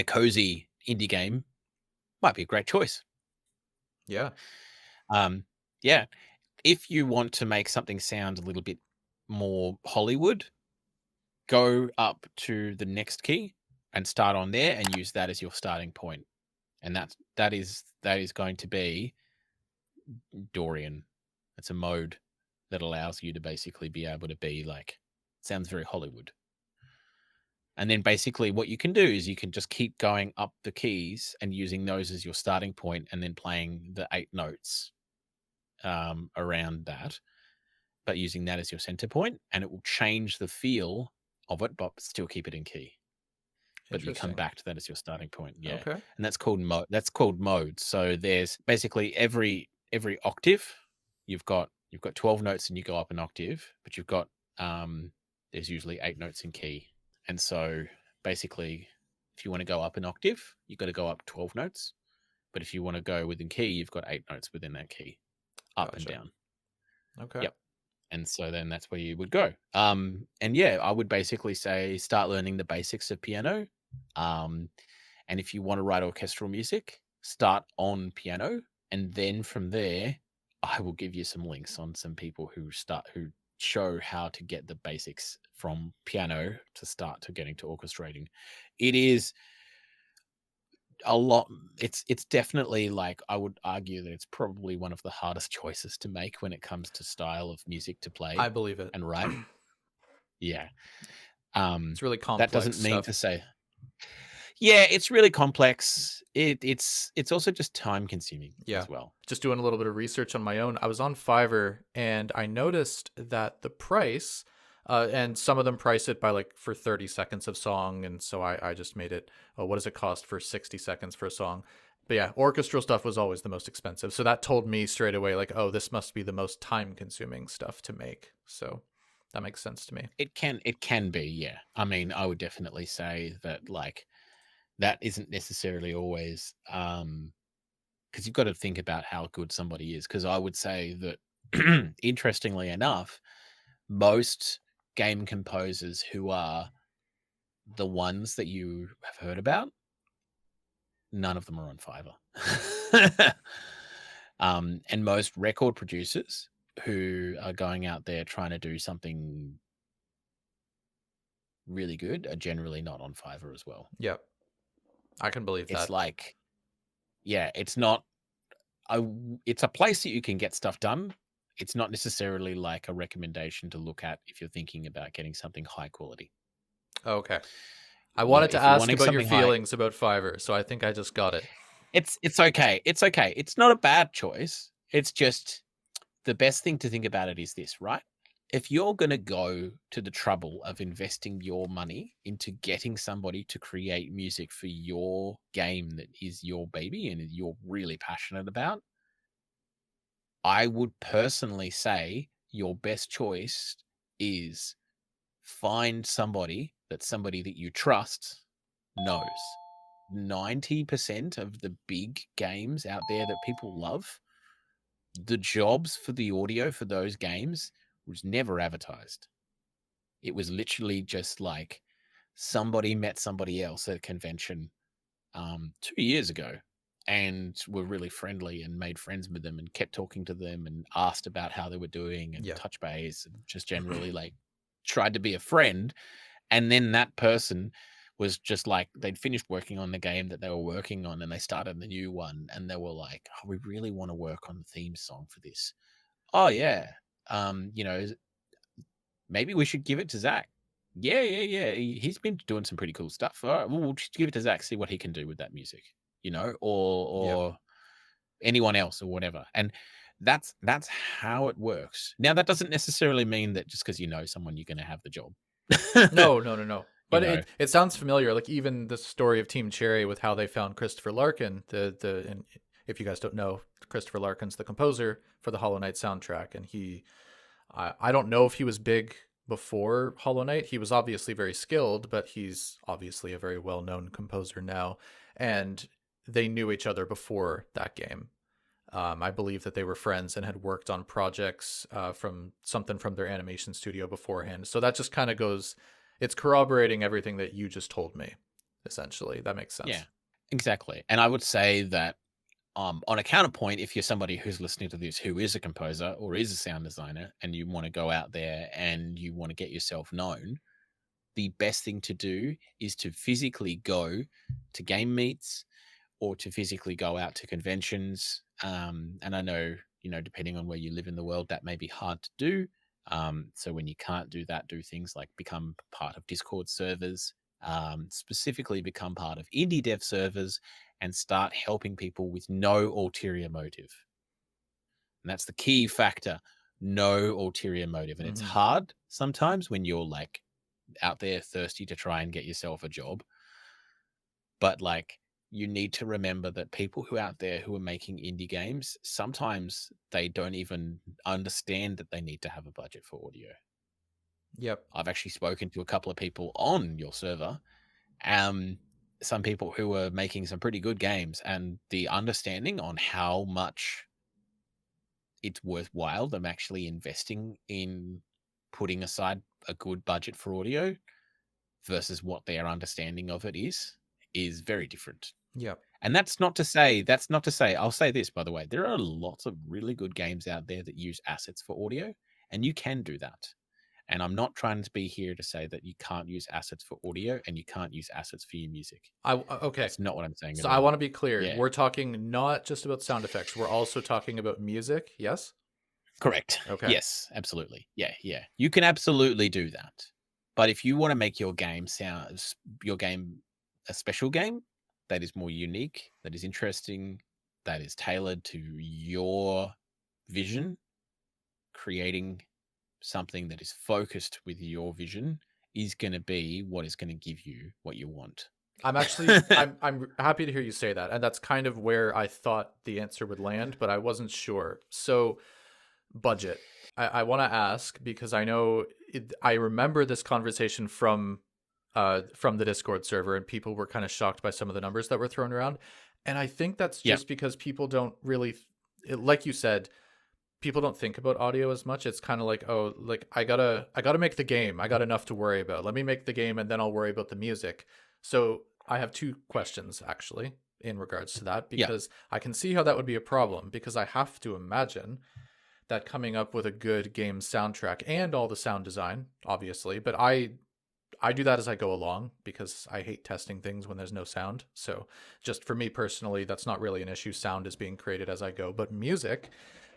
cozy indie game, might be a great choice. Yeah. Yeah. If you want to make something sound a little bit more Hollywood, go up to the next key and start on there and use that as your starting point. And that is going to be Dorian. It's a mode that allows you to basically be able to be like, sounds very Hollywood. And then basically what you can do is you can just keep going up the keys and using those as your starting point and then playing the 8 notes around that, but using that as your center point, and it will change the feel of it, but still keep it in key. But you come back to that as your starting point. Yeah. Okay. And that's called modes. So there's basically every octave, you've got 12 notes and you go up an octave, but you've got there's usually 8 notes in key. And so basically if you want to go up an octave, you've got to go up 12 notes. But if you want to go within key, you've got 8 notes within that key, up and down. Okay. Yep. And so then that's where you would go. And yeah, I would basically say start learning the basics of piano. And if you want to write orchestral music, start on piano. And then from there, I will give you some links on some people who show how to get the basics from piano to start to getting to orchestrating. It is a lot. It's definitely, like, I would argue that it's probably one of the hardest choices to make when it comes to style of music to play. I believe it. And write. Yeah. It's really complex. That doesn't mean stuff. to say. Yeah, it's really complex. It's also just time consuming as well. Just doing a little bit of research on my own. I was on Fiverr and I noticed that the price, and some of them price it by like for 30 seconds of song. And so I just made it, what does it cost for 60 seconds for a song? But yeah, orchestral stuff was always the most expensive. So that told me straight away, like, oh, this must be the most time consuming stuff to make. So that makes sense to me. It can be, yeah. I mean, I would definitely say that, like, that isn't necessarily always, because you've got to think about how good somebody is. Because I would say that, interestingly enough, most game composers who are the ones that you have heard about, none of them are on Fiverr. And most record producers who are going out there trying to do something really good are generally not on Fiverr as well. Yep. I can believe that. It's like, yeah, it's not, it's a place that you can get stuff done. It's not necessarily like a recommendation to look at if you're thinking about getting something high quality. Okay. I wanted to if you're ask wanting about your something high- feelings about Fiverr, so I think I just got it. It's okay. It's okay. It's not a bad choice. It's just, the best thing to think about it is this, right? If you're going to go to the trouble of investing your money into getting somebody to create music for your game that is your baby and you're really passionate about, I would personally say your best choice is find somebody that you trust knows. 90% of the big games out there that people love, the jobs for the audio for those games was never advertised. It was literally just like somebody met somebody else at a convention 2 years ago and were really friendly and made friends with them and kept talking to them and asked about how they were doing and Yeah. touch base and just generally like tried to be a friend. And then that person was just like, they'd finished working on the game that they were working on and they started the new one and they were like, oh, we really want to work on the theme song for this. Oh yeah. You know, maybe we should give it to Zach. Yeah. He's been doing some pretty cool stuff. All right, well, we'll just give it to Zach, see what he can do with that music, you know, or anyone else or whatever. And that's how it works. Now, that doesn't necessarily mean that just because you know someone, you're going to have the job. No. But know. it sounds familiar. Like even the story of Team Cherry with how they found Christopher Larkin. And if you guys don't know, Christopher Larkin's the composer for the Hollow Knight soundtrack, and I don't know if he was big before Hollow Knight. He was obviously very skilled, but he's obviously a very well-known composer now. And they knew each other before that game. I believe that they were friends and had worked on projects from their animation studio beforehand. So that just kind of goes, it's corroborating everything that you just told me, essentially. That makes sense. Yeah, exactly. And I would say that on a counterpoint, if you're somebody who's listening to this who is a composer or is a sound designer and you want to go out there and you want to get yourself known, the best thing to do is to physically go to game meets or to physically go out to conventions. And I know, you know, depending on where you live in the world, that may be hard to do. So when you can't do that, do things like become part of Discord servers, specifically become part of indie dev servers and start helping people with no ulterior motive. And that's the key factor, no ulterior motive. And it's hard sometimes when you're like out there thirsty to try and get yourself a job. But like, you need to remember that people who are out there who are making indie games, sometimes they don't even understand that they need to have a budget for audio. Yep. I've actually spoken to a couple of people on your server, some people who are making some pretty good games, and the understanding on how much it's worthwhile them actually investing in putting aside a good budget for audio versus what their understanding of it is very different. Yeah. And that's not to say, I'll say this, by the way, there are lots of really good games out there that use assets for audio, and you can do that. And I'm not trying to be here to say that you can't use assets for audio and you can't use assets for your music. Okay. That's not what I'm saying. So I want to be clear. Yeah. We're talking not just about sound effects. We're also talking about music. Yes? Correct. Okay. Yes, absolutely. Yeah. You can absolutely do that. But if you want to make your game a special game that is more unique, that is interesting, that is tailored to your vision, creating something that is focused with your vision is going to be what is going to give you what you want. I'm actually I'm happy to hear you say that, and that's kind of where I thought the answer would land, but I wasn't sure. So budget. I want to ask because I know I remember this conversation from the Discord server, and people were kind of shocked by some of the numbers that were thrown around. And I think that's just because people don't really, like you said, people don't think about audio as much. It's kind of like, oh, like I gotta make the game. I got enough to worry about. Let me make the game and then I'll worry about the music. So I have two questions actually in regards to that, because I can see how that would be a problem, because I have to imagine that coming up with a good game soundtrack and all the sound design, obviously, but I do that as I go along because I hate testing things when there's no sound. So just for me personally, that's not really an issue. Sound is being created as I go. But music,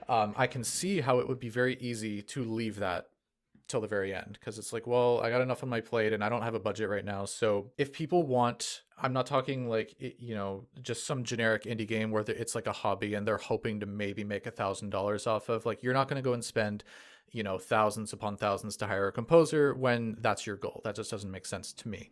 I can see how it would be very easy to leave that till the very end, because it's like, well, I got enough on my plate and I don't have a budget right now. So if people want, I'm not talking like, just some generic indie game where it's like a hobby and they're hoping to maybe make $1,000 off of, like, you're not going to go and spend thousands upon thousands to hire a composer when that's your goal. That just doesn't make sense to me.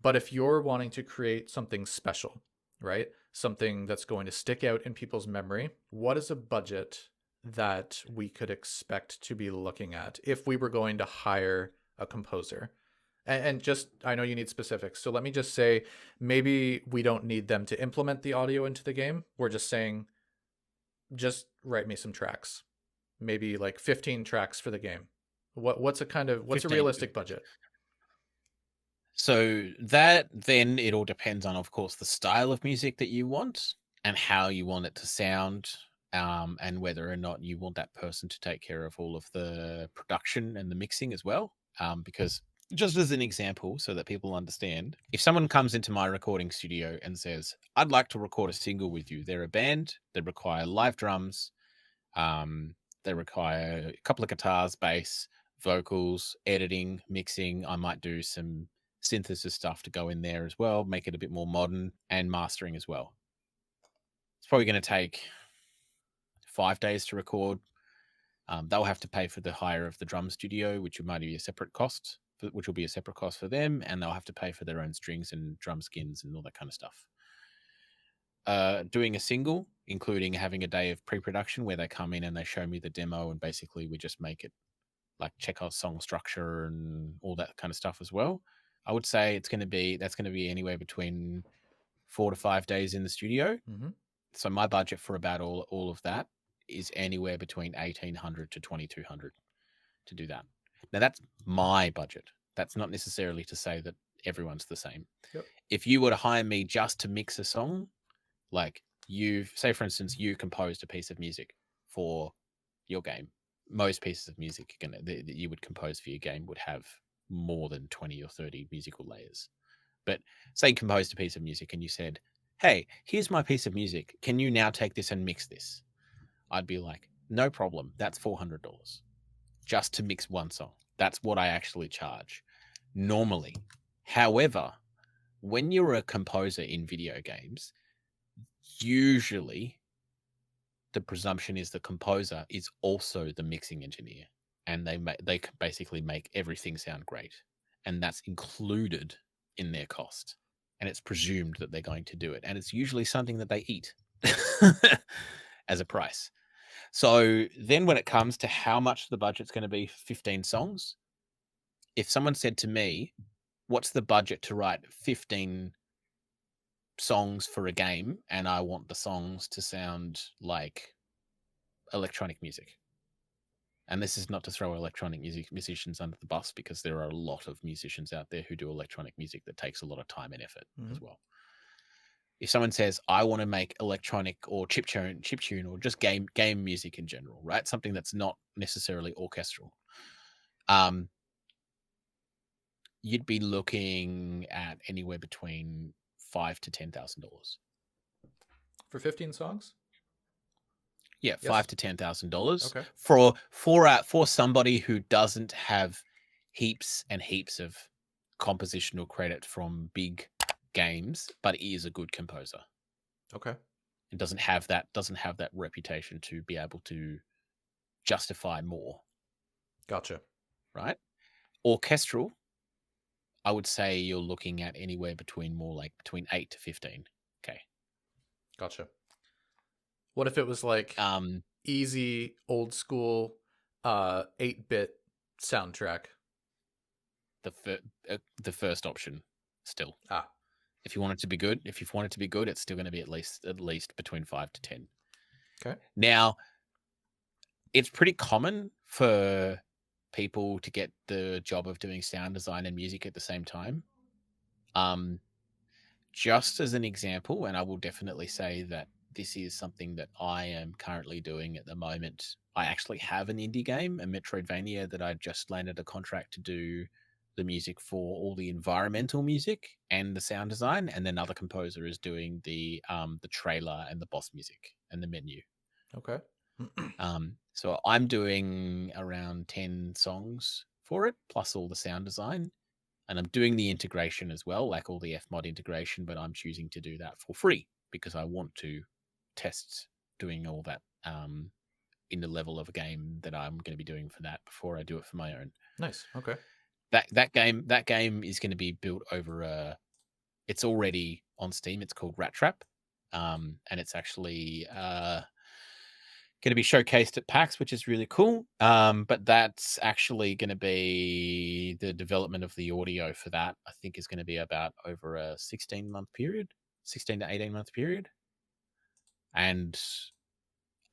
But if you're wanting to create something special, right? Something that's going to stick out in people's memory, what is a budget that we could expect to be looking at if we were going to hire a composer? And just, I know you need specifics. So let me just say, maybe we don't need them to implement the audio into the game. We're just saying, just write me some tracks. Maybe like 15 tracks for the game. What's a realistic budget? So that then it all depends on, of course, the style of music that you want. and how you want it to sound, and whether or not you want that person to take care of all of the production and the mixing as well. Because just as an example, so that people understand, if someone comes into my recording studio and says, I'd like to record a single with you, they're a band, they require live drums, they require a couple of guitars, bass, vocals, editing, mixing. I might do some synthesis stuff to go in there as well, make it a bit more modern, and mastering as well. It's probably going to take 5 days to record. They'll have to pay for the hire of the drum studio, which might be a separate cost, which will be a separate cost for them, and they'll have to pay for their own strings and drum skins and all that kind of stuff. Doing a single, including having a day of pre-production where they come in and they show me the demo, and basically we just make it like check out song structure and all that kind of stuff as well. I would say that's going to be anywhere between 4 to 5 days in the studio. Mm-hmm. So my budget for about all of that is anywhere between 1,800 to 2,200 to do that. Now that's my budget. That's not necessarily to say that everyone's the same. Yep. If you were to hire me just to mix a song, like say for instance, you composed a piece of music for your game. Most pieces of music that you would compose for your game would have more than 20 or 30 musical layers. But say you composed a piece of music and you said, hey, here's my piece of music. Can you now take this and mix this? I'd be like, no problem. That's $400 just to mix one song. That's what I actually charge normally. However, when you're a composer in video games, usually the presumption is the composer is also the mixing engineer, and they basically make everything sound great, and that's included in their cost, and it's presumed that they're going to do it, and it's usually something that they eat as a price. So then when it comes to how much the budget's going to be for 15 songs, if someone said to me, what's the budget to write 15 songs for a game, and I want the songs to sound like electronic music. And this is not to throw electronic musicians under the bus, because there are a lot of musicians out there who do electronic music that takes a lot of time and effort as well. If someone says, I want to make electronic or chiptune or just game music in general, right? Something that's not necessarily orchestral. You'd be looking at anywhere between $5,000 to $10,000 For 15 songs? Yeah, Yes. $5,000 to $10,000 Okay. for somebody who doesn't have heaps and heaps of compositional credit from big games, but is a good composer. Okay. It doesn't have that reputation to be able to justify more. Gotcha. Right? Orchestral, I would say you're looking at anywhere between 8 to 15. Okay. Gotcha. What if it was like easy, old school, 8-bit soundtrack? The first option still. Ah. If you want it to be good, it's still going to be at least between 5 to 10. Okay. Now, it's pretty common for people to get the job of doing sound design and music at the same time. Just as an example, and I will definitely say that this is something that I am currently doing at the moment. I actually have an indie game, a Metroidvania, that I just landed a contract to do the music for, all the environmental music and the sound design, and then another composer is doing the trailer and the boss music and the menu. Okay. So I'm doing around 10 songs for it, plus all the sound design. And I'm doing the integration as well, like all the Fmod integration, but I'm choosing to do that for free because I want to test doing all that in the level of a game that I'm going to be doing for that before I do it for my own. Nice. Okay. That game is going to be built over it's already on Steam. It's called Rat Trap. And it's actually going to be showcased at PAX, which is really cool. But that's actually going to be the development of the audio for that. I think is going to be about over a 16 to 18 month period. And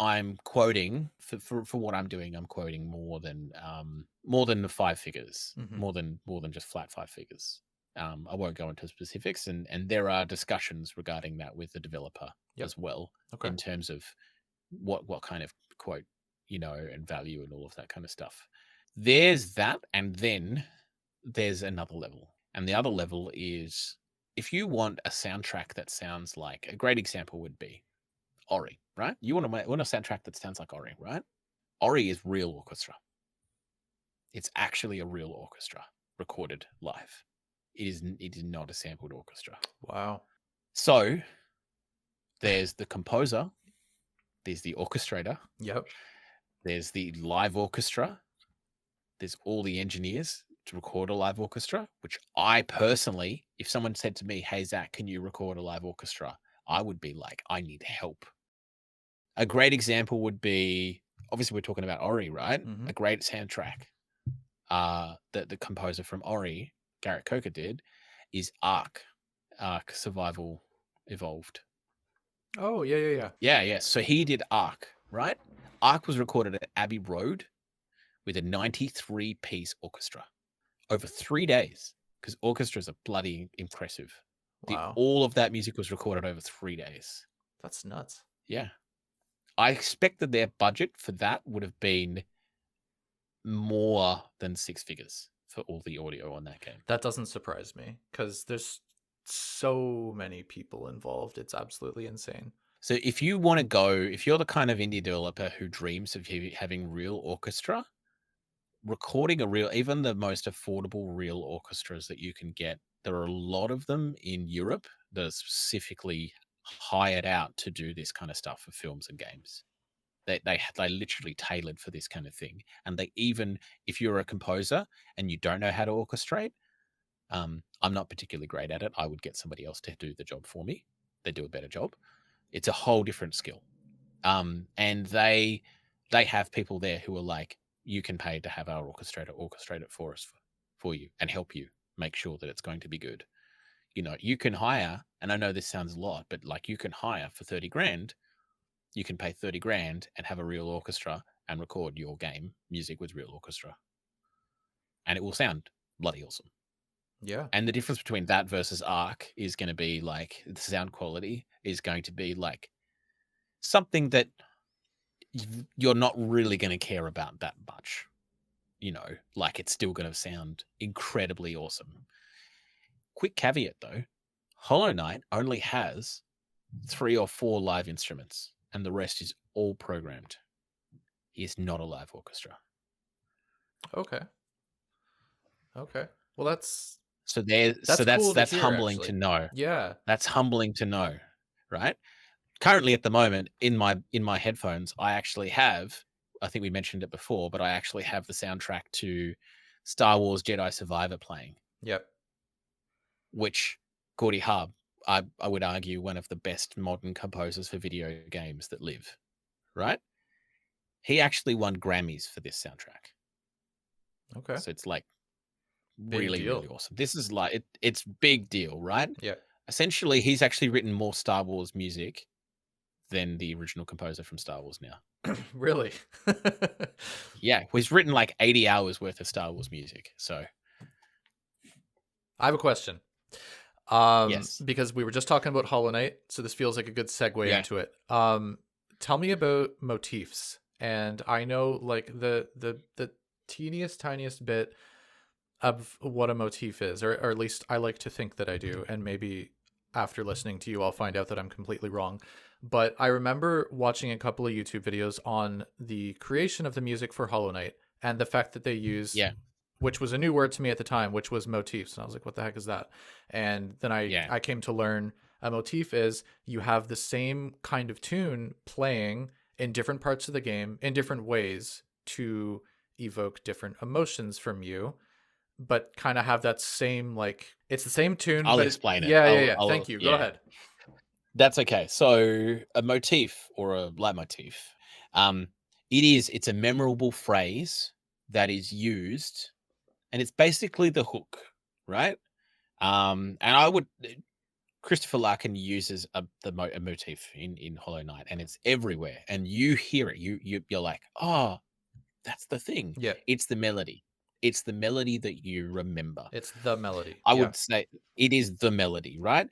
I'm quoting for what I'm doing. I'm quoting more than the 5 figures, more than just flat 5 figures. I won't go into specifics, and there are discussions regarding that with the developer Yep. as well, Okay. in terms of what kind of quote, and value and all of that kind of stuff. There's that, and then there's another level, and the other level is if you want a soundtrack that sounds like, a great example would be Ori, right? You want a soundtrack that sounds like Ori, right? Ori is real orchestra. It's actually a real orchestra recorded live. It is not a sampled orchestra. Wow. So there's the composer, there's the orchestrator, Yep. there's the live orchestra, there's all the engineers to record a live orchestra, which I personally, if someone said to me, hey, Zach, can you record a live orchestra? I would be like, I need help. A great example would be, obviously we're talking about Ori, right? Mhm. A great soundtrack that the composer from Ori, Garrett Coker, did is Ark Survival Evolved. Oh, yeah. Yeah. So he did Ark, right? Ark was recorded at Abbey Road with a 93-piece orchestra over 3 days, because orchestras are bloody impressive. Wow. All of that music was recorded over 3 days. That's nuts. Yeah. I expect that their budget for that would have been more than 6 figures for all the audio on that game. That doesn't surprise me because there's so many people involved. It's absolutely insane. So if you want to go, if you're the kind of indie developer who dreams of having real orchestra, recording even the most affordable real orchestras that you can get, there are a lot of them in Europe that are specifically hired out to do this kind of stuff for films and games. They literally tailored for this kind of thing. And they even, if you're a composer and you don't know how to orchestrate, I'm not particularly great at it. I would get somebody else to do the job for me. They do a better job. It's a whole different skill. And they have people there who are like, you can pay to have our orchestrator orchestrate it for us, for you, and help you make sure that it's going to be good. You can hire, and I know this sounds a lot, but like you can hire for 30 grand, you can pay 30 grand and have a real orchestra and record your game music with real orchestra. And it will sound bloody awesome. Yeah. And the difference between that versus Ark is going to be like, the sound quality is going to be like something that you're not really going to care about that much. Like it's still going to sound incredibly awesome. Quick caveat though, Hollow Knight only has 3 or 4 live instruments and the rest is all programmed. He is not a live orchestra. Okay. Well, that's So cool that's hear, humbling actually. to know. Yeah. That's humbling to know, right? Currently at the moment in my headphones, I actually have, I think we mentioned it before, but I actually have the soundtrack to Star Wars Jedi Survivor playing. Yep. Which Gordy Hub, I would argue, one of the best modern composers for video games that live, right? He actually won Grammys for this soundtrack. Okay. So it's like Big really, deal. really awesome. This is like, it's big deal, right? Yeah. Essentially, he's actually written more Star Wars music than the original composer from Star Wars now. Really? Yeah, he's written like 80 hours worth of Star Wars music. So I have a question. Yes. Because we were just talking about Hollow Knight, so this feels like a good segue Yeah. into it. Tell me about motifs. And I know like the tiniest bit of what a motif is, or at least I like to think that I do, and maybe after listening to you I'll find out that I'm completely wrong. But I remember watching a couple of YouTube videos on the creation of the music for Hollow Knight and the fact that they use, which was a new word to me at the time, which was motifs. And I was like, what the heck is that? And then I came to learn a motif is you have the same kind of tune playing in different parts of the game in different ways to evoke different emotions from you, but kind of have that same, like, it's the same tune. I'll but explain it. Yeah. Thank you. Go ahead. That's okay. So a motif or a leitmotif, it's a memorable phrase that is used, and it's basically the hook, right? And Christopher Larkin uses a motif in Hollow Knight, and it's everywhere, and you hear it. You're like, oh, that's the thing. Yeah. It's the melody. It's the melody that you remember. It's the melody. I Yeah. would say it is the melody, right?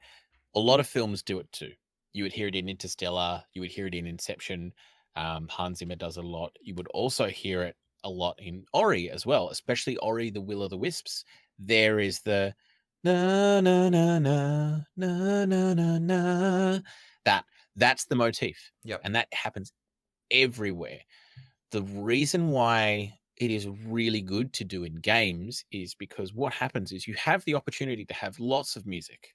A lot of films do it too. You would hear it in Interstellar. You would hear it in Inception. Hans Zimmer does a lot. You would also hear it a lot in Ori as well, especially Ori, the Will of the Wisps. There is the na na na na na na na na. That's the motif, Yep. and that happens everywhere. The reason why it is really good to do in games is because what happens is you have the opportunity to have lots of music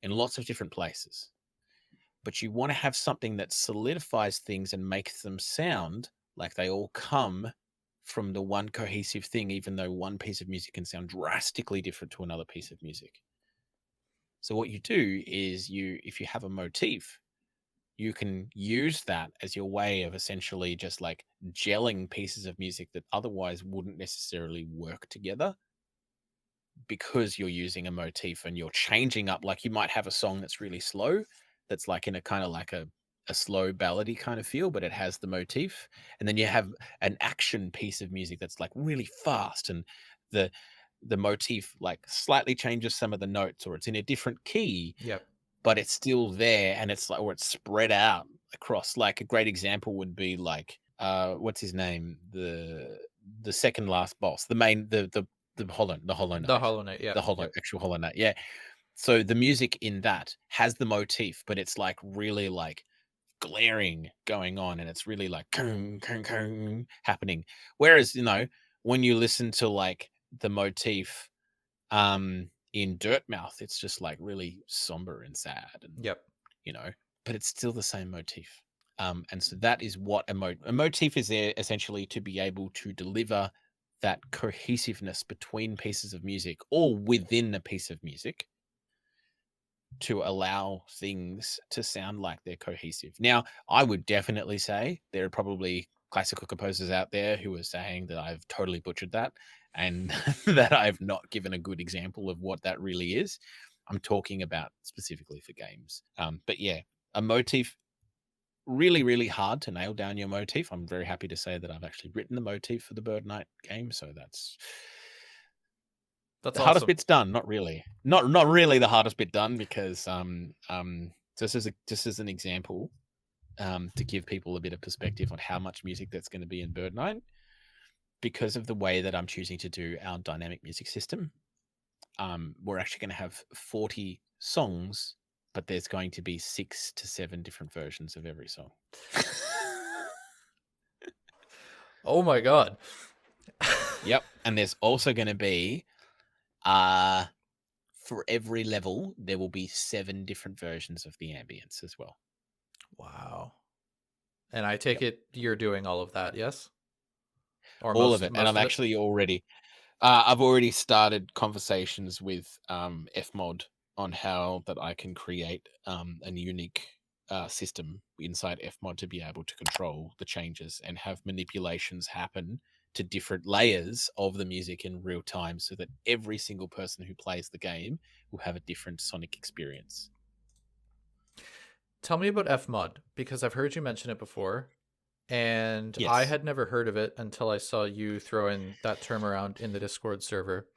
in lots of different places, but you want to have something that solidifies things and makes them sound like they all come from the one cohesive thing, even though one piece of music can sound drastically different to another piece of music. So what you do is if you have a motif, you can use that as your way of essentially just like gelling pieces of music that otherwise wouldn't necessarily work together, because you're using a motif and you're changing up. Like you might have a song that's really slow, that's like in a kind of like a slow ballady kind of feel, but it has the motif. And then you have an action piece of music that's like really fast, and the motif like slightly changes some of the notes, or it's in a different key, Yep. but it's still there, and it's like, or it's spread out across. Like a great example would be like what's his name, the second last boss, the main the Hollow Knight. The Hollow Knight. Yeah. The Yep. actual Hollow Knight. Yeah. So the music in that has the motif, but it's like really like glaring going on, and it's really like kung, kung, kung, happening. Whereas, when you listen to like the motif in Dirtmouth, it's just like really somber and sad, and Yep. but it's still the same motif. And so that is what a motif is there essentially to be able to deliver that cohesiveness between pieces of music or within a piece of music, to allow things to sound like they're cohesive. Now, I would definitely say there are probably classical composers out there who are saying that I've totally butchered that, and that I've not given a good example of what that really is. I'm talking about specifically for games. But yeah, a motif, really, really hard to nail down your motif. I'm very happy to say that I've actually written the motif for the Bird Knight game, so that's the hardest awesome. bit's done. Not really the hardest bit done, because just as an example, to give people a bit of perspective on how much music that's going to be in Bird Knight, because of the way that I'm choosing to do our dynamic music system, we're actually going to have 40 songs, but there's going to be 6 to 7 different versions of every song. Oh my god. Yep. And there's also going to be for every level there will be 7 different versions of the ambience as well. Wow. And I take it you're doing all of that, yes? Or All most of it. most And of I've it? actually already I've already started conversations with Fmod on how that I can create a unique system inside Fmod to be able to control the changes and have manipulations happen to different layers of the music in real time, so that every single person who plays the game will have a different sonic experience. Tell me about Fmod, because I've heard you mention it before, and Yes. I had never heard of it until I saw you throw in that term around in the Discord server.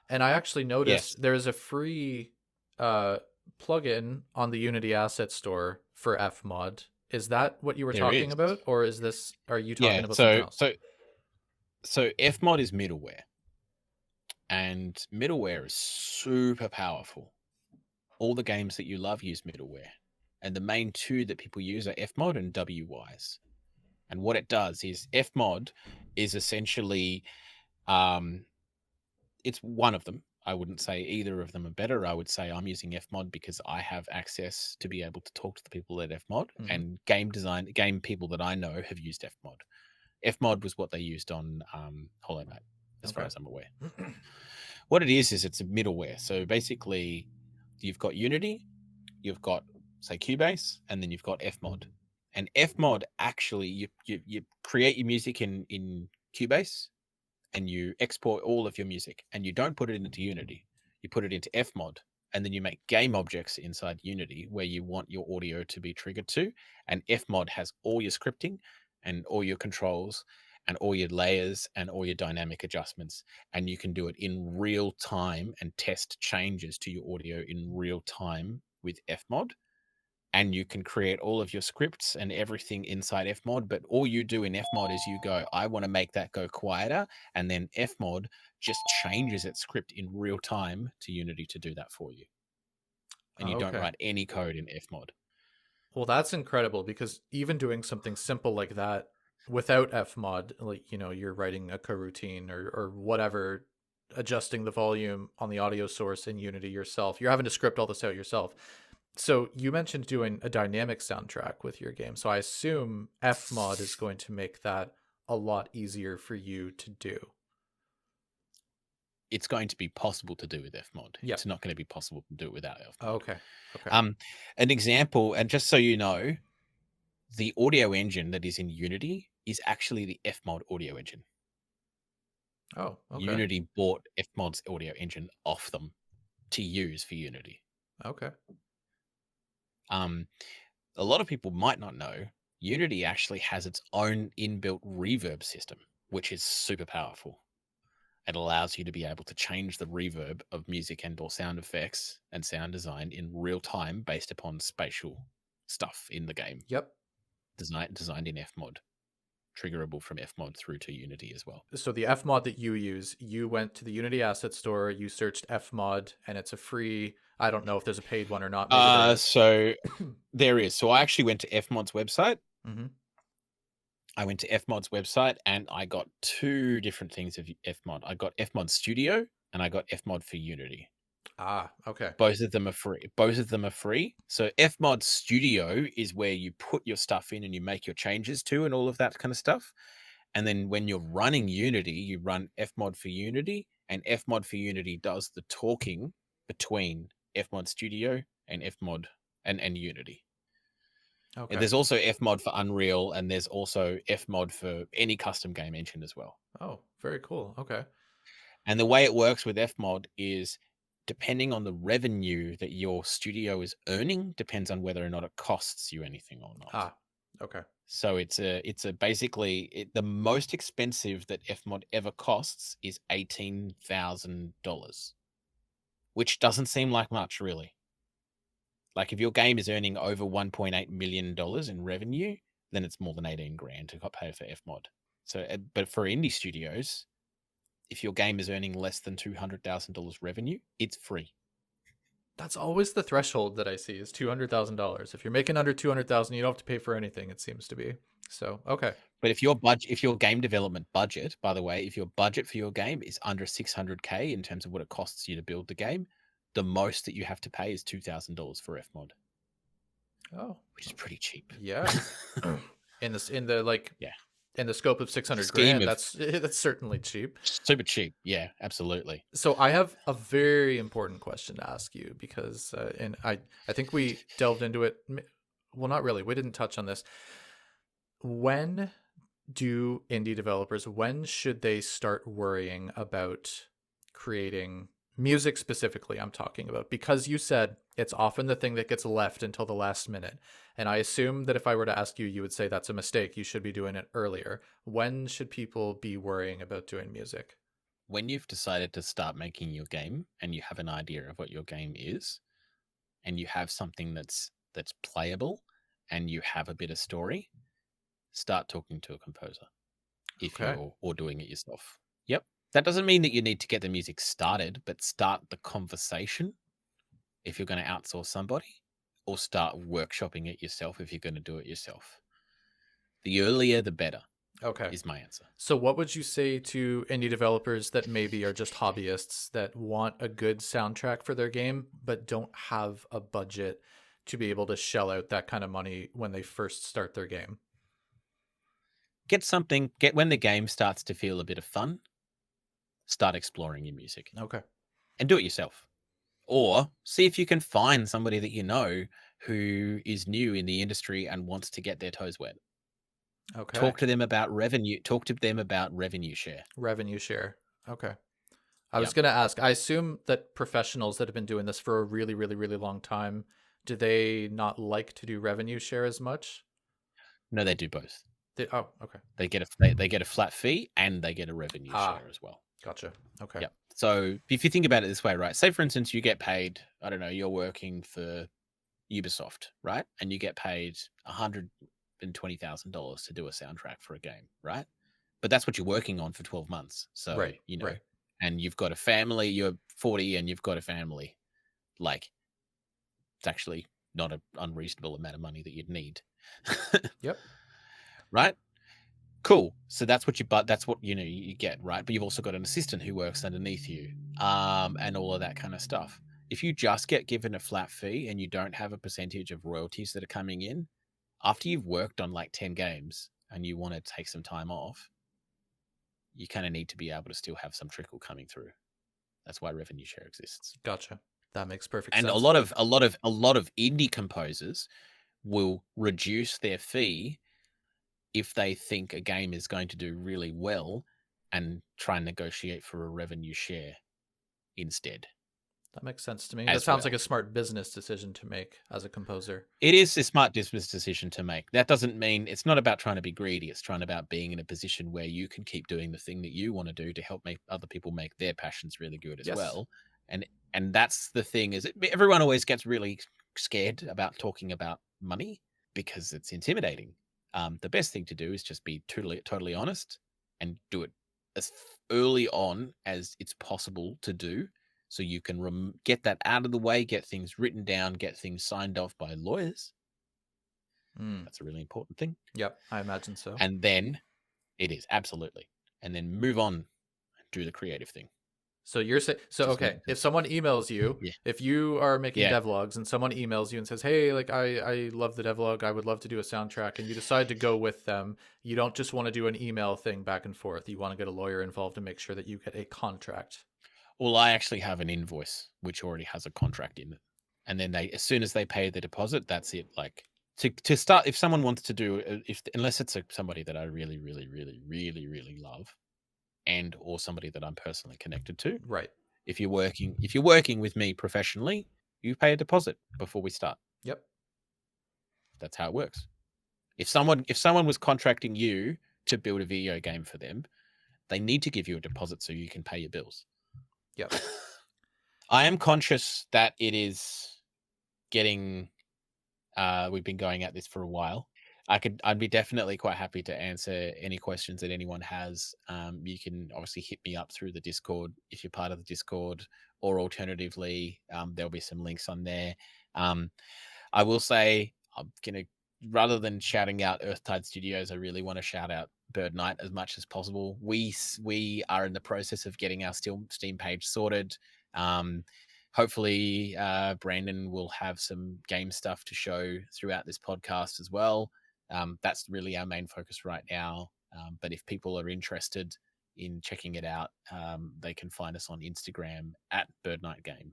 And I actually noticed there's a free plugin on the Unity Asset Store for Fmod. Is that what you were There talking is. about, or are you talking about something else? So Fmod is middleware, and middleware is super powerful. All the games that you love use middleware, and the main two that people use are Fmod and Wwise. And what it does is Fmod is essentially, it's one of them. I wouldn't say either of them are better. I would say I'm using Fmod because I have access to be able to talk to the people at Fmod, and game people that I know have used Fmod. Fmod was what they used on Hollow Knight, as far as I'm aware. What it is it's a middleware. So basically, you've got Unity, you've got, say, Cubase, and then you've got Fmod. And Fmod, actually, you create your music in Cubase, and you export all of your music, and you don't put it into Unity. You put it into Fmod, and then you make game objects inside Unity where you want your audio to be triggered to. And Fmod has all your scripting and all your controls, and all your layers and all your dynamic adjustments, and you can do it in real time and test changes to your audio in real time with Fmod. And you can create all of your scripts and everything inside Fmod, but all you do in Fmod is you go, I want to make that go quieter, and then Fmod just changes its script in real time to Unity to do that for you. And you don't Okay. write any code in Fmod. Well, that's incredible, because even doing something simple like that without Fmod, like, you know, you're writing a coroutine or whatever, adjusting the volume on the audio source in Unity yourself. You're having to script all this out yourself. So you mentioned doing a dynamic soundtrack with your game. So I assume Fmod is going to make that a lot easier for you to do. It's going to be possible to do with Fmod. Yeah. It's not going to be possible to do it without Fmod. Okay. Okay. An example, and just so you know, the audio engine that is in Unity is actually the Fmod audio engine. Oh, okay. Unity bought Fmod's audio engine off them to use for Unity. Okay. A lot of people might not know Unity actually has its own inbuilt reverb system, which is super powerful. It allows you to be able to change the reverb of music and or sound effects and sound design in real time based upon spatial stuff in the game. Yep. Designed in Fmod, triggerable from Fmod through to Unity as well. So the Fmod that you use, you went to the Unity Asset Store, you searched Fmod, and it's a free. I don't know if there's a paid one or not. Maybe there is. So there is. So I actually went to Fmod's website. Mhm. I went to Fmod's website and I got two different things of Fmod. I got Fmod Studio and I got Fmod for Unity. Ah, okay. Both of them are free. So Fmod Studio is where you put your stuff in and you make your changes to and all of that kind of stuff. And then when you're running Unity, you run Fmod for Unity, and Fmod for Unity does the talking between Fmod Studio and Fmod and Unity. Okay. And there's also Fmod for Unreal, and there's also Fmod for any custom game engine as well. Oh, very cool. Okay. And the way it works with Fmod is depending on the revenue that your studio is earning, depends on whether or not it costs you anything or not. Ah, okay. So it's a basically the most expensive that Fmod ever costs is $18,000, which doesn't seem like much, really. Like if your game is earning over $1.8 million in revenue, then it's more than 18 grand to pay for Fmod. So, but for indie studios, if your game is earning less than $200,000 revenue, it's free. That's always the threshold that I see is $200,000. If you're making under 200,000, you don't have to pay for anything. It seems to be. So, okay. But if your game development budget, by the way, if your budget for your game is under $600K in terms of what it costs you to build the game, the most that you have to pay is $2,000 for Fmod. Oh, which is pretty cheap. Yeah. in the Yeah. in the scope of 600 Scheme grand, of- that's certainly cheap. Super cheap. Yeah, absolutely. So I have a very important question to ask you because, and I think we delved into it. Well, not really. We didn't touch on this. When do indie developers, when should they start worrying about creating music specifically? I'm talking about, because you said it's often the thing that gets left until the last minute. And I assume that if I were to ask you, you would say that's a mistake. You should be doing it earlier. When should people be worrying about doing music? When you've decided to start making your game and you have an idea of what your game is, and you have something that's playable and you have a bit of story, start talking to a composer if Okay. you're or doing it yourself. Yep. That doesn't mean that you need to get the music started, but start the conversation if you're going to outsource somebody, or start workshopping it yourself if you're going to do it yourself. The earlier, the better. Okay. Is my answer. So what would you say to indie developers that maybe are just hobbyists that want a good soundtrack for their game, but don't have a budget to be able to shell out that kind of money when they first start their game? Get when the game starts to feel a bit of fun, start exploring your music. Okay. And do it yourself. Or see if you can find somebody that you know who is new in the industry and wants to get their toes wet. Okay. Talk to them about revenue. Talk to them about revenue share. Revenue share. Okay. I was Yep. going to ask, I assume that professionals that have been doing this for a really, really, really long time, do they not like to do revenue share as much? No, they do both. Okay. They get a flat fee and they get a revenue share as well. Gotcha. Okay. Yep. So if you think about it this way, right? Say for instance, you get paid, I don't know, you're working for Ubisoft, right? And you get paid $120,000 to do a soundtrack for a game, right? But that's what you're working on for 12 months. So, Right. you know, Right. and you've got a family, you're 40 and you've got a family. Like, it's actually not an unreasonable amount of money that you'd need. Yep. Right? Cool. So that's what you get, right? But you've also got an assistant who works underneath you, and all of that kind of stuff. If you just get given a flat fee and you don't have a percentage of royalties that are coming in, after you've worked on like 10 games and you want to take some time off, you kind of need to be able to still have some trickle coming through. That's why revenue share exists. Gotcha. That makes perfect And sense. a lot of indie composers will reduce their fee if they think a game is going to do really well and try and negotiate for a revenue share instead. That makes sense to me. As That sounds well. like a smart business decision to make as a composer. It is a smart business decision to make. That doesn't mean it's not about trying to be greedy. It's trying about being in a position where you can keep doing the thing that you want to do to help make other people make their passions really good as Yes. well. And that's the thing is everyone always gets really scared about talking about money because it's intimidating. The best thing to do is just be totally honest and do it as early on as it's possible to do. So you can get that out of the way, get things written down, get things signed off by lawyers. That's a really important thing. Yep, I imagine so. And then it is, absolutely. And then move on and do the creative thing. So you're saying, okay, if someone emails you, if you are making devlogs and someone emails you and says, hey, like I love the devlog, I would love to do a soundtrack, and you decide to go with them, you don't just want to do an email thing back and forth. You want to get a lawyer involved and make sure that you get a contract. Well, I actually have an invoice which already has a contract in it. And then as soon as they pay the deposit, that's it. Like to start, if someone wants to do, unless it's somebody that I really, really, really, really, really love, and or somebody that I'm personally connected to. Right. If you're working with me professionally, you pay a deposit before we start. Yep. That's how it works. If someone was contracting you to build a video game for them, they need to give you a deposit so you can pay your bills. Yep. I am conscious that it is getting we've been going at this for a while. I'd be definitely quite happy to answer any questions that anyone has. You can obviously hit me up through the Discord if you're part of the Discord, or alternatively, there'll be some links on there. I will say, I'm gonna, rather than shouting out Earthtide Studios, I really want to shout out Bird Knight as much as possible. We are in the process of getting our Steam page sorted. Hopefully, Brandon will have some game stuff to show throughout this podcast as well. That's really our main focus right now. But if people are interested in checking it out, they can find us on Instagram at Bird Night Game.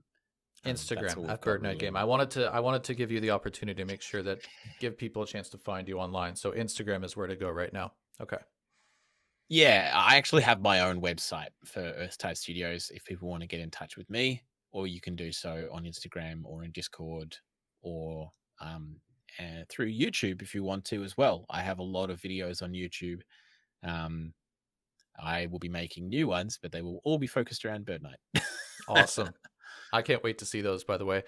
Instagram at Bird Night Game. I wanted to give you the opportunity to make sure that give people a chance to find you online. So Instagram is where to go right now. Okay. Yeah, I actually have my own website for Earthtide Studios if people want to get in touch with me, or you can do so on Instagram or in Discord, or through YouTube if you want to as well. I have a lot of videos on YouTube. I will be making new ones, but they will all be focused around Bird Night. Awesome. I can't wait to see those, by the way.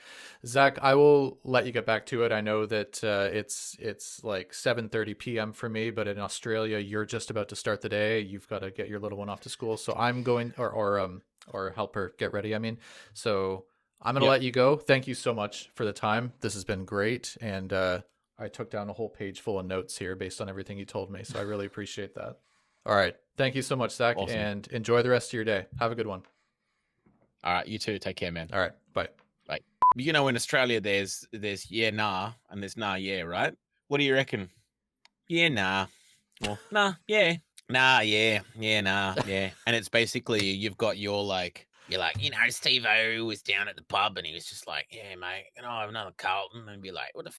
Zach, I will let you get back to it. I know that it's like 7:30 p.m. for me, but in Australia, you're just about to start the day. You've got to get your little one off to school. So I'm going, or help her get ready, I mean. So I'm going to let you go. Thank you so much for the time. This has been great. And I took down a whole page full of notes here based on everything you told me. So I really appreciate that. All right. Thank you so much, Zach. Awesome. And enjoy the rest of your day. Have a good one. All right. You too. Take care, man. All right. Bye. Bye. You know, in Australia, there's yeah, nah, and there's nah, yeah, right? What do you reckon? Yeah, nah. Well, nah, yeah. Nah, yeah. Yeah, nah, yeah. And it's basically you've got you're like, you know, Steve-O was down at the pub and he was just like, yeah, mate, can I have another Carlton? And be like, what the